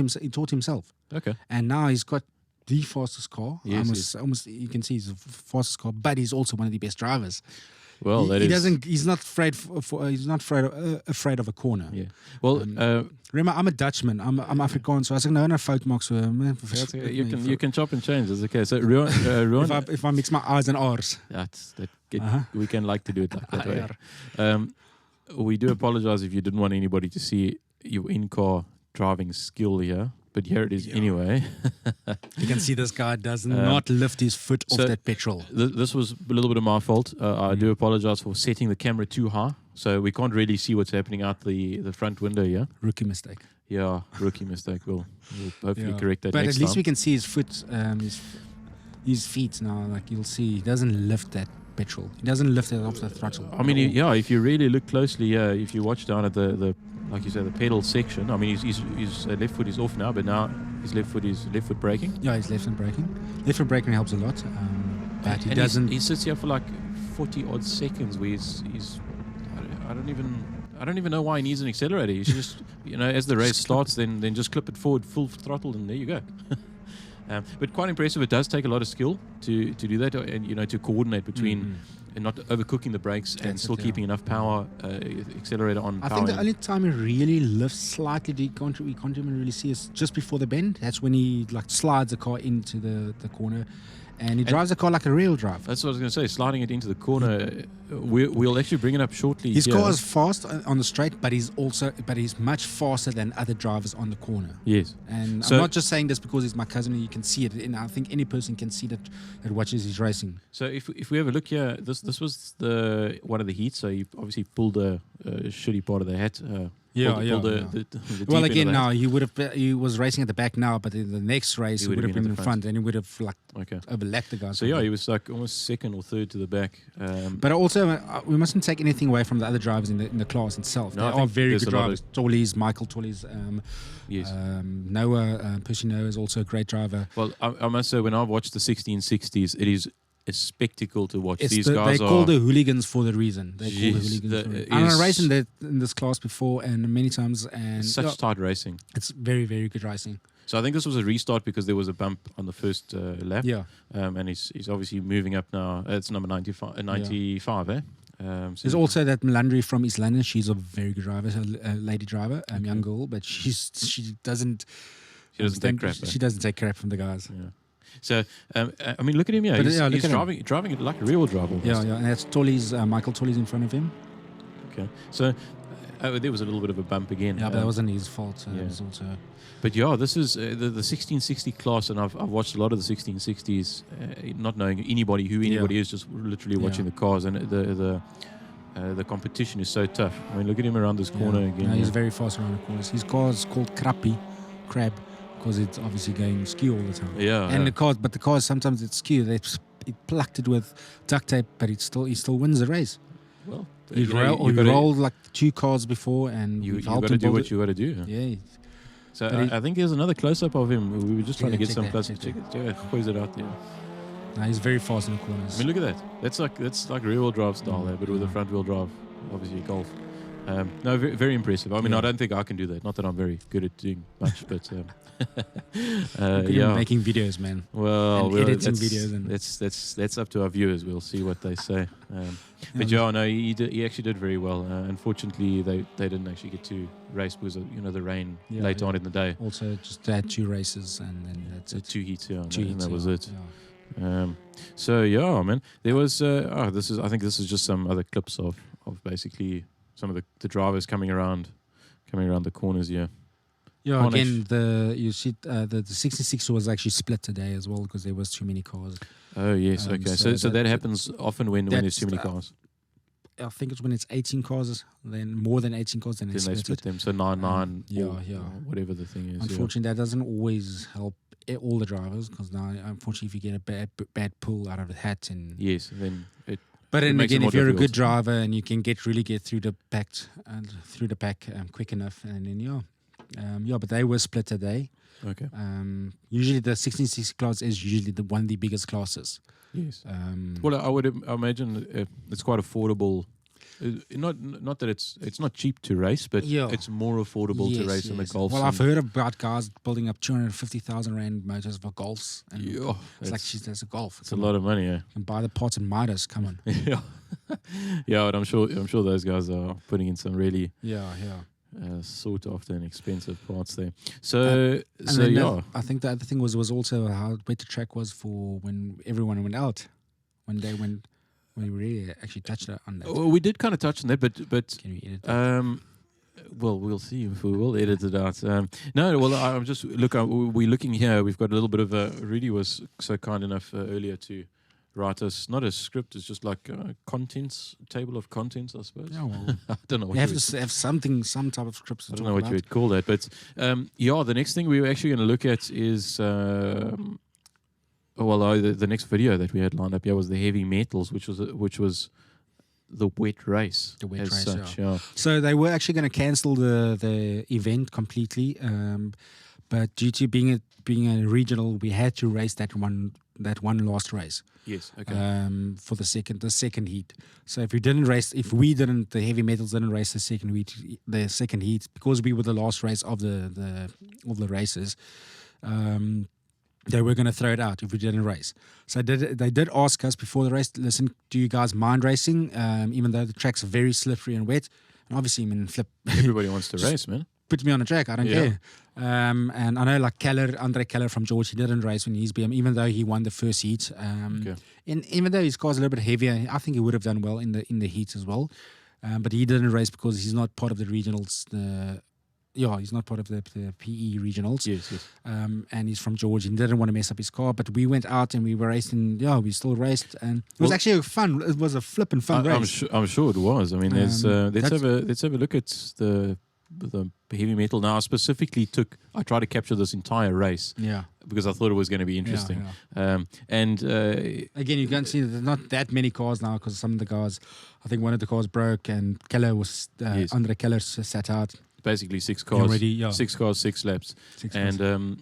himself. Okay. And now he's got the fastest car. Yes, almost you can see he's the fastest car, but he's also one of the best drivers. Well, he's not afraid afraid of a corner. Yeah. Well, remember, I'm a Dutchman. I'm Afrikaans, so I said no fout maak so. You can chop and change. It's okay. So Ruan, if I mix my R's and R's, we can like to do it like that way. We do apologize if you didn't want anybody to see your in-car driving skill here, but here it is anyway. You can see this guy does not lift his foot off that petrol. This was a little bit of my fault. I do apologize for setting the camera too high, so we can't really see what's happening out the front window here. Rookie mistake. Yeah, rookie mistake. We'll hopefully correct that but next at least time. we can see his foot, his feet now. Like you'll see, he doesn't lift that petrol. He doesn't lift it off the throttle. I mean, if you really look closely, if you watch down at the like you say, the pedal section. I mean, his left foot is off now, but now his left foot is left foot braking. Yeah, his left foot braking. Left foot braking helps a lot. But he doesn't. He sits here for like 40 odd seconds where he's I don't even know why he needs an accelerator. He's just as the race starts, then just clip it forward full throttle, and there you go. But quite impressive. It does take a lot of skill to do that, and to coordinate between and not overcooking the brakes and still keeping enough power, accelerator on. I think the only time he really lifts slightly, we can't even really see, is just before the bend. That's when he slides the car into the corner. And he drives the car like a real drive. That's what I was going to say. Sliding it into the corner. We'll actually bring it up shortly. His car is fast on the straight, but he's much faster than other drivers on the corner. Yes. And I'm not just saying this because he's my cousin. You can see it, and I think any person can see that watches his racing. So if we have a look here, this was one of the heats. So he obviously pulled a shitty part of the hat. Well, again, now he was racing at the back now, but in the next race he would have been in front, and he would have overlapped the guys. So he was like almost second or third to the back. But also, we mustn't take anything away from the other drivers in the class itself. No, they are very good drivers. Tollies, Michael Tollies, yes. Noah, Percy Noah is also a great driver. Well, I must say, when I've watched the 1660s, it is a spectacle to watch. These they guys call the hooligans for the reason. I've raced in this class before and many times, and such tight racing. It's very, very good racing. So I think this was a restart because there was a bump on the first lap. Yeah. And he's obviously moving up now. It's number 95, eh? There's also that Melandri from East London. She's a very good driver, a lady driver, young girl, but she doesn't take crap. She doesn't take crap from the guys. Yeah. So I mean, look at him. Yeah, he's driving it like a real driver. Yeah, and that's Michael Tollies in front of him. Okay, so there was a little bit of a bump again. Yeah, but that wasn't his fault. It was also. But yeah, this is the 1660 class, and I've watched a lot of the 1660s, not knowing anybody is, just literally watching the cars, and the competition is so tough. I mean, look at him around this corner again. No, he's very fast around the corners. His car is called Crab, because it's obviously going skew all the time. Yeah. And the cars sometimes it's skew. They plucked it with duct tape, but he still wins the race. Well, he rolled like 2 cars before, and you got to do what you got to do. Yeah. So I think there's another close-up of him. We were just trying to get some close-up. Check it. Where's it out there? No, he's very fast in the corners. I mean, look at that. That's like rear-wheel drive style there, but with a front-wheel drive, obviously a Golf. No, very, very impressive. I mean, I don't think I can do that. Not that I'm very good at doing much, but making videos, man. Well, editing videos, and that's up to our viewers. We'll see what they say. But he actually did very well. Unfortunately, they didn't actually get to race because of the rain later on in the day. Also, just had 2 races, and then that's it. 2 heats, and that was it. Yeah. So man, there was. I think this is just some other clips of basically some of the drivers coming around the corners here. Yeah, Can't again, the 66 was actually split today as well because there was too many cars. Oh yes, okay. So that happens often when there's too many cars. I think it's when it's 18 cars, then more than 18 cars, then Then they split them. So 9, yeah, or, yeah. or whatever the thing is. Unfortunately, that doesn't always help all the drivers because now, unfortunately, if you get a bad pull out of the hat, and yes, then it. But then makes it again, more if you're a difficult. good driver and you can get through the pack quick enough, and then but they were split today. Okay. Usually the 1660 class is usually one of the biggest classes. Yes. Well, I would imagine it's quite affordable. Not that it's not cheap to race, but it's more affordable to race in the golf. Well, I've heard about guys building up 250,000 rand motors for golfs, and it's like that's a golf. It's a lot of money. Yeah. You can buy the parts in Midas. Come on. Yeah. Yeah, and I'm sure those guys are putting in some really sought after and expensive parts there. So I think the other thing was also how wet the track was for when everyone went out. We really actually touched on that. Well, we did kind of touch on that, but can we edit that? Well, we'll see if we will edit it out. No, well, I'm just we're looking here. We've got a little bit of Rudi was so kind enough earlier to write us not a script. It's just like contents, table of contents, I suppose. Yeah, well, I don't know. We have to have some type of scripts. I don't know what you would call that, but the next thing we were actually going to look at is. The next video that we had lined up was the heavy metals, which was the wet race. The wet race, such, So they were actually going to cancel the event completely, but due to being a regional, we had to race that one last race. Yes. Okay. For the second heat. So if the heavy metals didn't race the second heat because we were the last race of the races. They were going to throw it out if we didn't race. So they did ask us before the race, listen, do you guys mind racing? Even though the track's very slippery and wet. And obviously, flip. Everybody wants to race, man. Put me on a track. I don't care. And I know like Andre Keller from George, he didn't race when he's BM, even though he won the first heat. And even though his car's a little bit heavier, I think he would have done well in the heats as well. But he didn't race because he's not part of the regionals. He's not part of the PE regionals. Yes. And he's from Georgia and didn't want to mess up his car. But we went out and we were racing. Yeah, we still raced, and it was actually fun. It was a flipping fun race. I'm sure it was. I mean, let's have a look at the heavy metal now. I tried to capture this entire race. Yeah. Because I thought it was going to be interesting. Yeah. Again, you can see there's not that many cars now because some of the cars, I think one of the cars broke and Keller was Andre Keller sat out. Basically 6 cars, already, 6 cars, 6 laps. The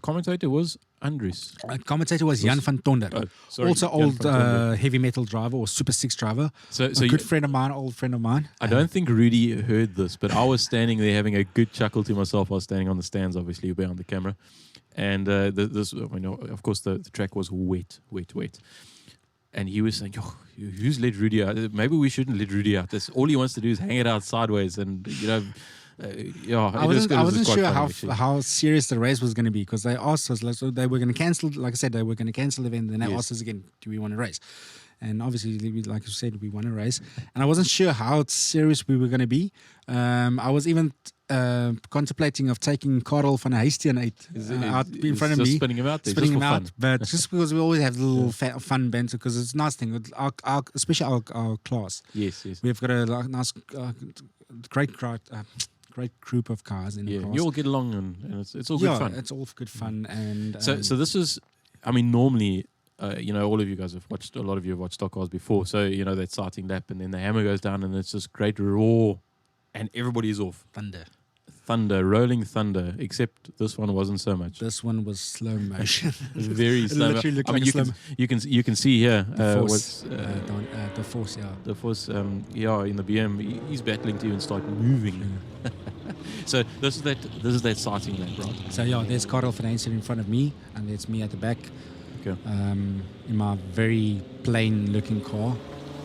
commentator was Andries. Commentator was Jan van Tonder. Also old heavy metal driver or Super 6 driver. So old friend of mine. I don't think Rudi heard this, but I was standing there having a good chuckle to myself. I was standing on the stands, obviously, behind the camera. And of course, the track was wet. And he was saying, who's let Rudi out? Maybe we shouldn't let Rudi out. That's all he wants to do is hang it out sideways. And, I wasn't sure how serious the race was going to be because they asked us, so they were going to cancel, like I said, they were going to cancel the event. And then they asked us again, do we want to race? And obviously, like you said, we want to race. And I wasn't sure how serious we were going to be. I was even contemplating of taking Karel van Huisteen out in front of me. Spinning him out there, spinning him out. But just because we always have a little fun banter, because it's a nice thing, especially our class. Yes. We've got a nice, great group of cars in the class. You all get along and it's all good fun. Yeah, it's all good fun. And so this is, normally, all of you guys have watched, a lot of you have watched stock cars before. So, that sighting lap and then the hammer goes down and it's this great roar and everybody's off. Thunder, rolling thunder, except this one wasn't so much. This one was slow motion. Very slow. You can see here the force. The force, in the BM, he's battling to even start moving. Yeah. So this is that sighting lap, right? So there's Karel van Huisteen in front of me, and there's me at the back. Okay. In my very plain looking car.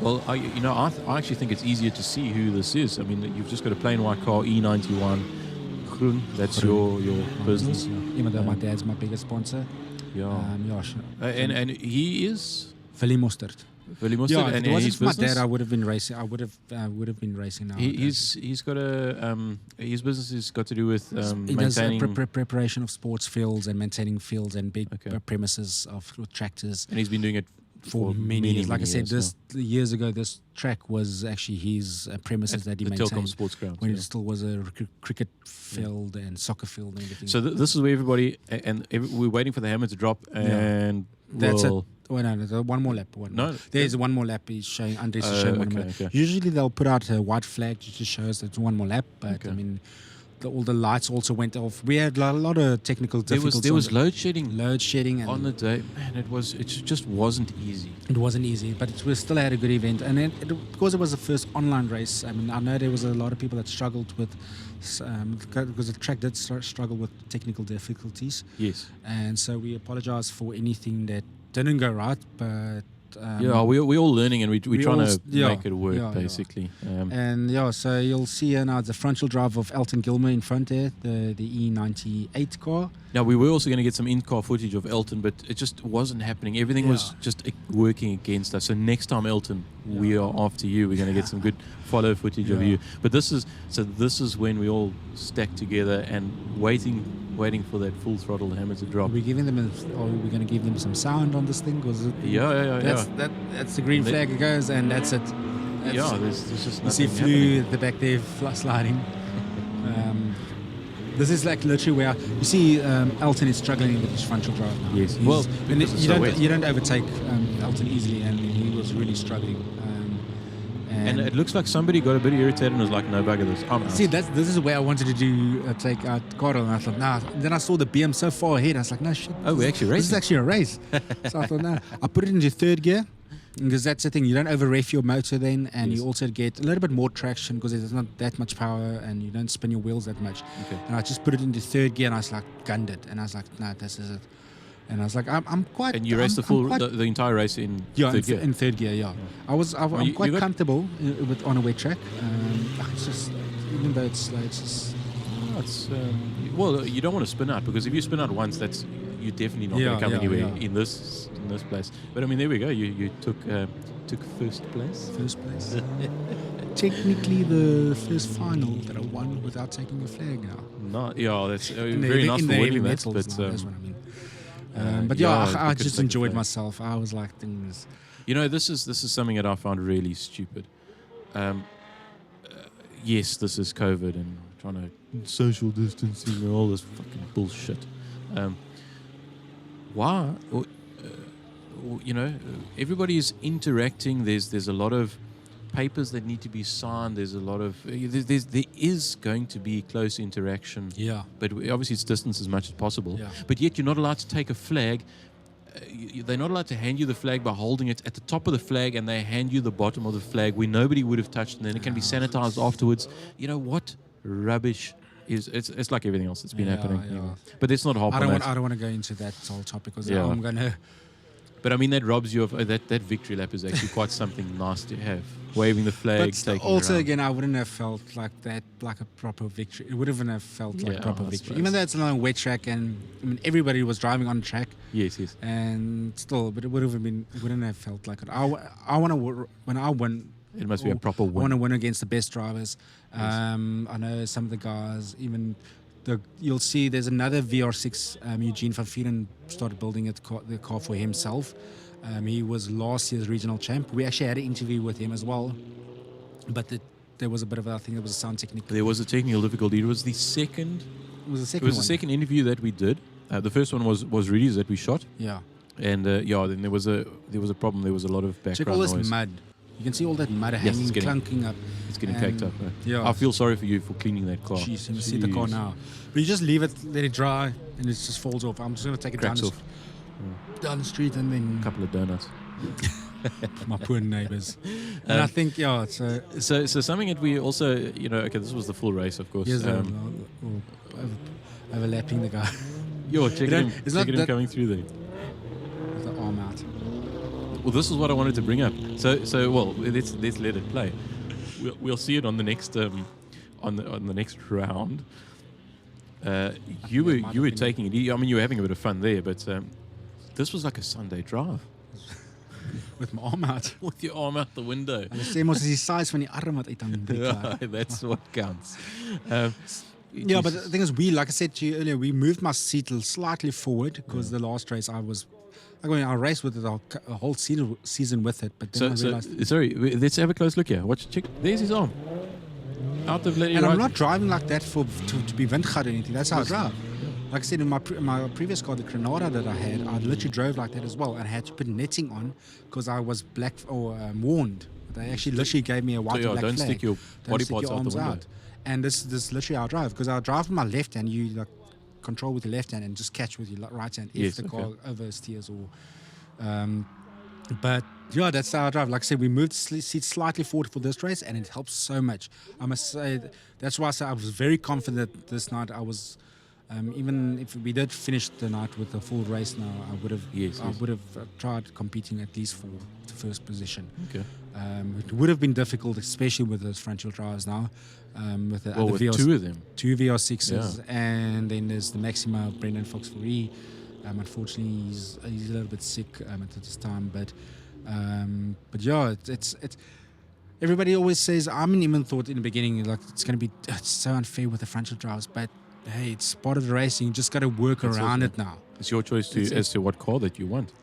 Well, I actually think it's easier to see who this is. I mean, you've just got a plain white car, E91. Groen, that's your business. Yeah. Even though my dad's my biggest sponsor. And he is? Ruan Mostert. Willie Mostert, Yeah, if and it wasn't his for my business. dad, I would have been racing. I would have been racing now. He's got a his business has got to do with He does maintaining, preparation of sports fields and maintaining fields and big Okay. Premises of tractors and he's been doing it for many years. Like I said, years, years ago, this track was actually his premises that he the Telkom maintained Sports Ground. when it still was a cricket field and soccer field and everything. So this is where everybody we're waiting for the hammer to drop, and That's we'll, it. Oh, no, one more lap. No, there's one more lap. He's showing Andres is showing one more lap. okay. Usually they'll put out a white flag just to show us that it's one more lap. But Okay. I mean, all the lights also went off. We had a lot of technical difficulties. there was load shedding load shedding and on the day. Man, it just wasn't easy. it wasn't easy, but we still had a good event. And then because it was the first online race, I mean, I know there was a lot of people that struggled with because the track did struggle with technical difficulties. Yes. And so we apologize for anything that didn't go right, but we're all learning, and we're trying to yeah, make it work, yeah. basically. And so you'll see here now the frontal drive of Elton Gilmer in front there, the E98 car. Now, we were also going to get some in-car footage of Elton, but it just wasn't happening. Everything was just working against us. So next time, Elton, we are after you. We're going to get some good follow footage of you. But this is when we all stack together and waiting for that full throttle hammer to drop. Are we giving them we're going to give them some sound on this thing? That's the green flag it goes, and that's it. There's just you see nothing Flu happening. at the back there sliding. This is like literally where you see Elton is struggling with his frontal drive now. Yes. He's- Well, and because it's you so don't wet. you don't overtake Elton easily, and he was really struggling. And it looks like somebody got a bit irritated and was like, no, bugger this. I'm out. See, this is where I wanted to do take out Carl, and I thought, nah. Then I saw the BM so far ahead, I was like, no shit. Oh, we're actually This is racing. actually a race. So I thought, no. I put it into third gear because that's the thing. You don't over ref your motor then, and Yes. you also get a little bit more traction because there's not that much power, and you don't spin your wheels that much. Okay. And I just put it into third gear, and I was like, gunned it, and I was like, no, this is it. And I was like, I'm quite. And you raced I'm quite- the entire race in yeah, third gear. in third gear, yeah. I'm you quite got- comfortable on a wet track. It's just, even though it's slow, it's just. Oh, it's, well, you don't want to spin out, because if you spin out once, you're definitely not going to come anywhere in this place. But I mean, there we go. You took first place. First place. Technically, the first final that I won without taking a flag now. That's very nice for winning that. But that's what I mean. But yeah, I you couldn't just take a enjoyed flag. myself. I was like, things. this is something that I found really stupid. Yes, this is COVID and trying to social distancing and all this fucking bullshit. Why? Everybody is interacting. There's a lot of papers that need to be signed. There's a lot of there is going to be close interaction. Yeah. But obviously it's distance as much as possible. Yeah. But yet you're not allowed to take a flag. They're not allowed to hand you the flag by holding it at the top of the flag, and they hand you the bottom of the flag where nobody would have touched, and then it can be sanitized afterwards. You know what rubbish is? It's like everything else that's been happening. Yeah. But it's not hard. I don't want to go into that whole topic because Yeah. I'm gonna. But I mean, that robs you of that victory lap is actually quite something nice to have. Waving the flag, But taking also, around. again, I wouldn't have felt like that, like a proper victory. It wouldn't have felt like Yeah, proper I victory, suppose. even though it's on a wet track, and I mean everybody was driving on the track, Yes. and still, but it wouldn't have felt like it. I want to when I win. It must be a proper I want win. to win against the best drivers. I know some of the guys, even you'll see there's another VR6. Eugene van Vieren started building the car for himself. He was last year's regional champ. We actually had an interview with him as well, but there was a bit of I think there was a sound technical. There was a technical difficulty. It was the second. It was the It second was one. the second interview that we did. The first one was Rudi's that we shot, Yeah. and then there was a problem. There was a lot of Check background all this noise. mud. You can see all that mud Yes, hanging, it's getting- clunking up. It's getting And, caked up. yeah. I feel sorry for you for cleaning that car. Jeez, you see the car now. But you just leave it, let it dry, and it just falls off. I'm just going to take it Cracks down, off. down the street and then A couple of donuts. my poor neighbours. And I think, it's So something that we also, okay, this was the full race, of course. here's overlapping the guy Check don't- him, it's not check him that- coming through there. with the arm out. Well, this is what I wanted to bring up. So well, let's let it play. We'll see it on the next on the next round. You were taking it. I mean, you were having a bit of fun there, but this was like a Sunday drive. with my arm out. with your arm out the window. Hulle sê mos is die size van die arm wat uit hang in die kar. Yeah, that's what counts. Yeah, but the thing is, like I said to you earlier, we moved my seat slightly forward because the last race I raced with it a whole season with it, but then I realized. Sorry, let's have a close look here. Watch, check. There's his arm. Out the bloody And right. I'm not driving like that to be windgad or anything. That's how I drive. Like I said, in my previous car, the Granada that I had, I literally drove like that as well. And I had to put netting on because I was warned. They actually literally gave me a white and black don't flag. Stick your body parts out the window. Out. And this is literally how I drive, because I drive with my left hand. You like control with your left hand and just catch with your right hand if the car oversteers or. But yeah, that's how I drive. Like I said, we moved the seat slightly forward for this race, and it helps so much. I must say that's why I say I was very confident this night. I was. Even if we did finish the night with a full race now, I would have tried competing at least for the first position. Okay. It would have been difficult, especially with those front wheel drives now. With the other with two of them. Two VR6s, and then there's the Maxima of Brendan Fox-Ferree. Unfortunately, he's a little bit sick at this time, but yeah, it's everybody always says. I even thought in the beginning like it's so unfair with the front wheel drives, but hey, it's part of the racing. You just got to work around it now. It's your choice as to what car that you want.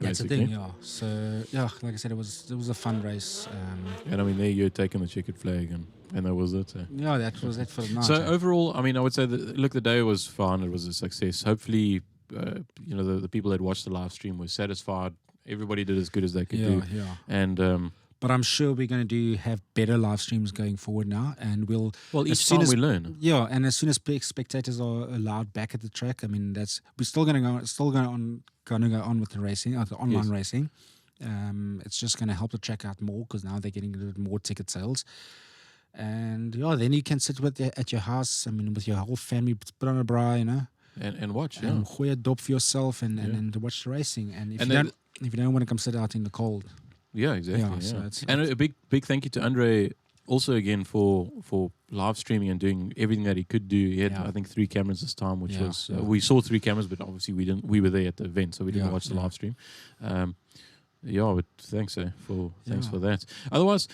That's the thing, yeah. So yeah, like I said, it was a fun race. And I mean, there you're taking the checkered flag, and that was it. Yeah, that was it for the night. So overall, I mean, I would say that the day was fun. It was a success. Hopefully, the people that watched the live stream were satisfied. Everybody did as good as they could do. Yeah. And but I'm sure we're going to have better live streams going forward now, and each time we learn. Yeah, and as soon as spectators are allowed back at the track, I mean we're still going to go on with the racing, the online racing. It's just going to help the track out more because now they're getting a little bit more ticket sales. And yeah, then you can sit at your house. I mean, with your whole family, put on a bra, and watch. And gooi a dop for yourself and watch the racing. And if you don't want to come sit out in the cold. Yeah, exactly. Yeah. So and a big thank you to Andre also again for live streaming and doing everything that he could do. He had I think 3 cameras this time, which was we saw 3 cameras, but obviously we were there at the event, so we didn't watch the live stream. But thanks for that. Otherwise,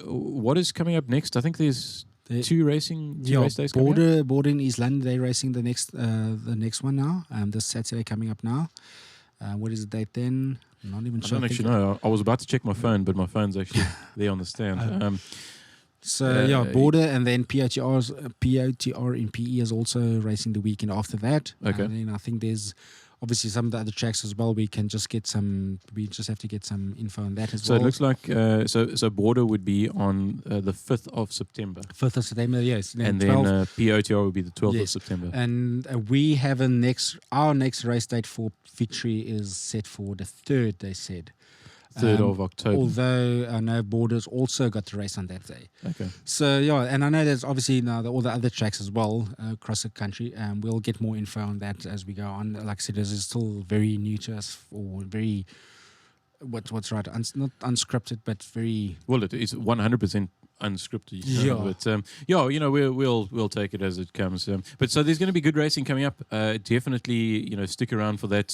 what is coming up next? I think there's two race days coming up. Border in East London, they're racing the next one now. This Saturday coming up now. What is the date then? I'm not even sure. I don't actually know. I was about to check my phone, but my phone's actually there on the stand. Border, and then POTR in PE is also racing the weekend after that. Okay. And then I think there's obviously some of the other tracks as well. We have to get some info on that as well. So it looks like so Border would be on the 5th of September. 5th of September, yes. And then POTR would be the 12th of September. And we have our next race date for Victory is set for the 3rd, they said. 3rd of October. Although I know Borders also got to race on that day. Okay. So, and I know there's obviously now all the other tracks as well across the country. We'll get more info on that as we go on. Like I said, this is still very new to us, or very, what's right, not unscripted, but very... Well, it is 100% unscripted. But we'll take it as it comes. But so there's going to be good racing coming up. Definitely, stick around for that.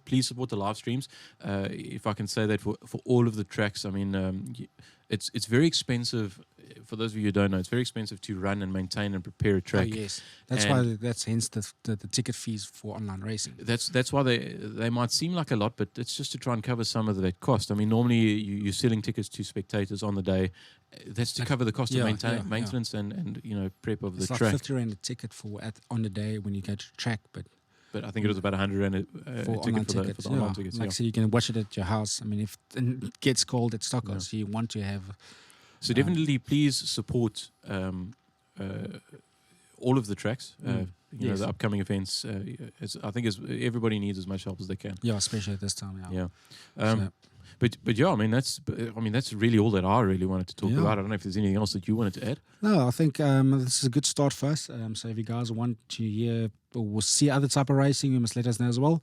Please support the live streams. If I can say that for all of the tracks. I mean, it's very expensive. For those of you who don't know, it's very expensive to run and maintain and prepare a track. Oh, yes, that's hence the ticket fees for online racing. That's why they might seem like a lot, but it's just to try and cover some of that cost. I mean, normally you're selling tickets to spectators on the day. That's to cover the cost of maintenance and prep of the track. It's like 50 Rand a ticket on the day when you go to the track, but I think it was about 100 Rand for online tickets. Online tickets. Like so you can watch it at your house. I mean, if it gets cold at Stockholm, so you want to have. So definitely, please support all of the tracks. The upcoming events. I think everybody needs as much help as they can. Yeah, especially at this time. Yeah. But yeah, I mean that's really all that I really wanted to talk about. I don't know if there's anything else that you wanted to add. No, I think this is a good start for us. So if you guys want to hear or see other type of racing, you must let us know as well.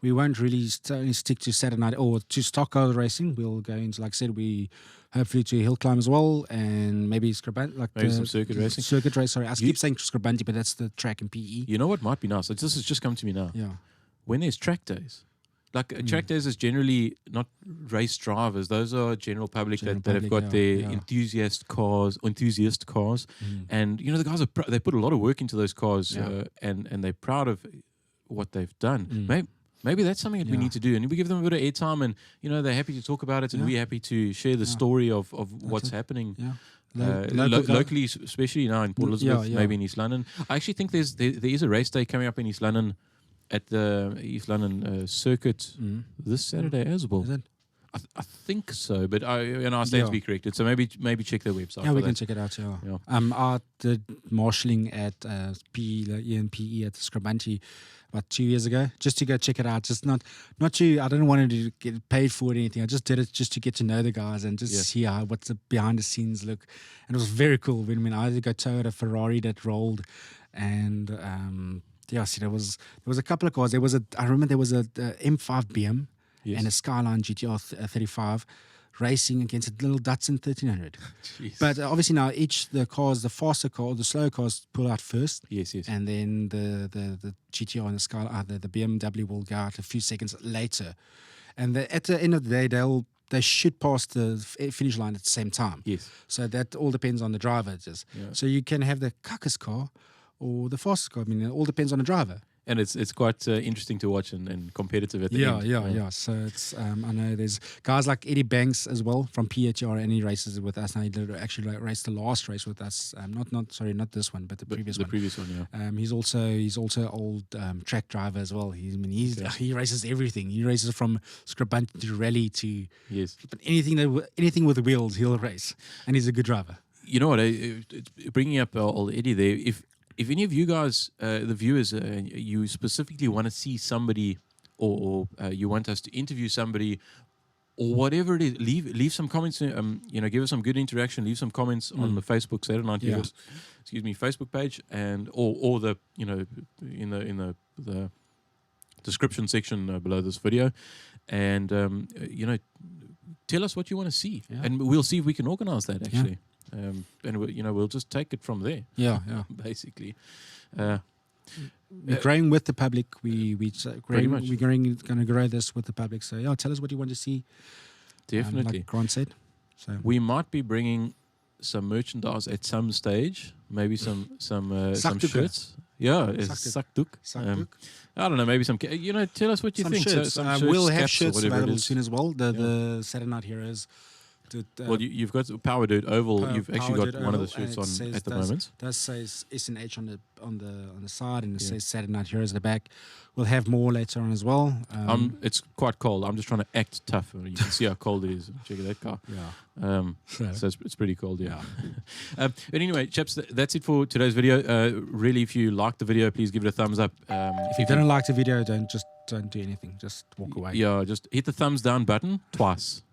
We won't really stick to Saturday night or to stock car racing. We'll go into, like I said, we hopefully to hill climb as well, and maybe Scribante, maybe some circuit racing. Circuit race. Sorry, I keep saying Scribante, but that's the track in PE. You know what might be nice? This has just come to me now. Yeah. When there's track days, like track days is generally not race drivers. Those are general public that have got their enthusiast cars, and you know the guys they put a lot of work into those cars, and they're proud of what they've done. Maybe that's something that we need to do, and we give them a bit of airtime, and you know they're happy to talk about it, and we're happy to share the story of what's happening. Locally, especially now in Port Elizabeth, maybe in East London. I actually think there is a race day coming up in East London at the East London circuit this Saturday as well. Is it? I think so, but I stand to be corrected. So maybe check their website. Yeah, we can check it out. I did marshalling at ENPE at Scribanti about 2 years ago, just to go check it out. Just not to. I didn't want to get paid for it or anything. I just did it just to get to know the guys and just see what's the behind the scenes look. And it was very cool. When I had to go tow at a Ferrari that rolled, and see there was a couple of cars. I remember there was a M5 BM. Yes. And a Skyline GTR 35 racing against a little Datsun 1300. But obviously now the faster car, the slower cars pull out first. Yes. And then the GTR and the Skyline, the BMW will go out a few seconds later. And at the end of the day, they should pass the finish line at the same time. Yes. So that all depends on the driver. So you can have the cuckest car or the fastest car. I mean, it all depends on the driver. And it's quite interesting to watch and competitive at the end. Yeah. So it's I know there's guys like Eddie Banks as well from Pieta, and he races with us now. He actually raced the last race with us. Not this one, but the previous one. The previous one, yeah. He's also an old track driver as well. He races everything. He races from Scribanti to rally to but anything with wheels he'll race, and he's a good driver. You know what? Bringing up old Eddie there, if any of you guys, the viewers, you specifically want to see somebody or you want us to interview somebody or whatever it is, leave some comments, give us some good interaction, leave some comments on the Facebook Saturday Night Heroes, Facebook page, and or the, in the description section below this video, and, tell us what you want to see, and we'll see if we can organize that actually. And we'll just take it from there. Basically, we're growing with the public. We're going to grow this with the public. So tell us what you want to see. Definitely, like Grant said. So we might be bringing some merchandise at some stage. Maybe some shirts. Sakdoek. I don't know. Maybe some. Tell us what you think. Shirts. We'll have shirts available soon as well. The Saturday Night Heroes. You've got Power Dude Oval. You've actually got one of the shirts on at the moment. Does say SNH on the side, and it says Saturday Night Heroes at the back. We'll have more later on as well. It's quite cold. I'm just trying to act tough. You can see how cold it is. Check that car. So it's pretty cold. But anyway, chaps, that's it for today's video. Really, if you liked the video, please give it a thumbs up. If you didn't like the video, don't do anything. Just walk away. Just hit the thumbs down button twice.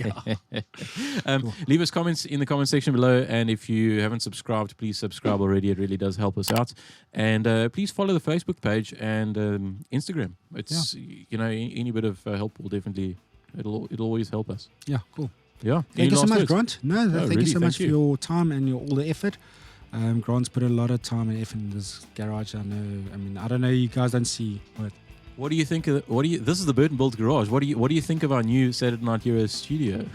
Cool. Leave us comments in the comment section below, and if you haven't subscribed, please subscribe already. It really does help us out. And please follow the Facebook page and Instagram. It's any bit of help will definitely it'll always help us. Cool. Thank you so much, words? Grant. Thank you so much for your time and all the effort. Grant's put a lot of time and effort in this garage. I know. I mean, I don't know. You guys don't see What do you think? This is the Burton Built Garage. What do you think of our new Saturday Night Heroes studio?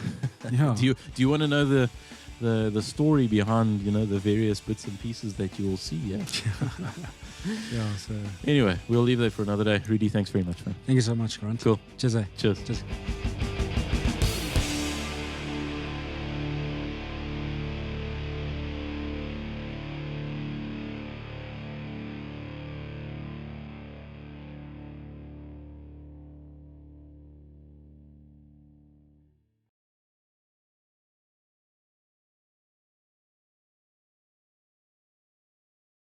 Do you want to know the story behind the various bits and pieces that you will see? So anyway, we'll leave that for another day. Rudy, thanks very much, man. Thank you so much, Grant. Cool. Cheers. Cheers.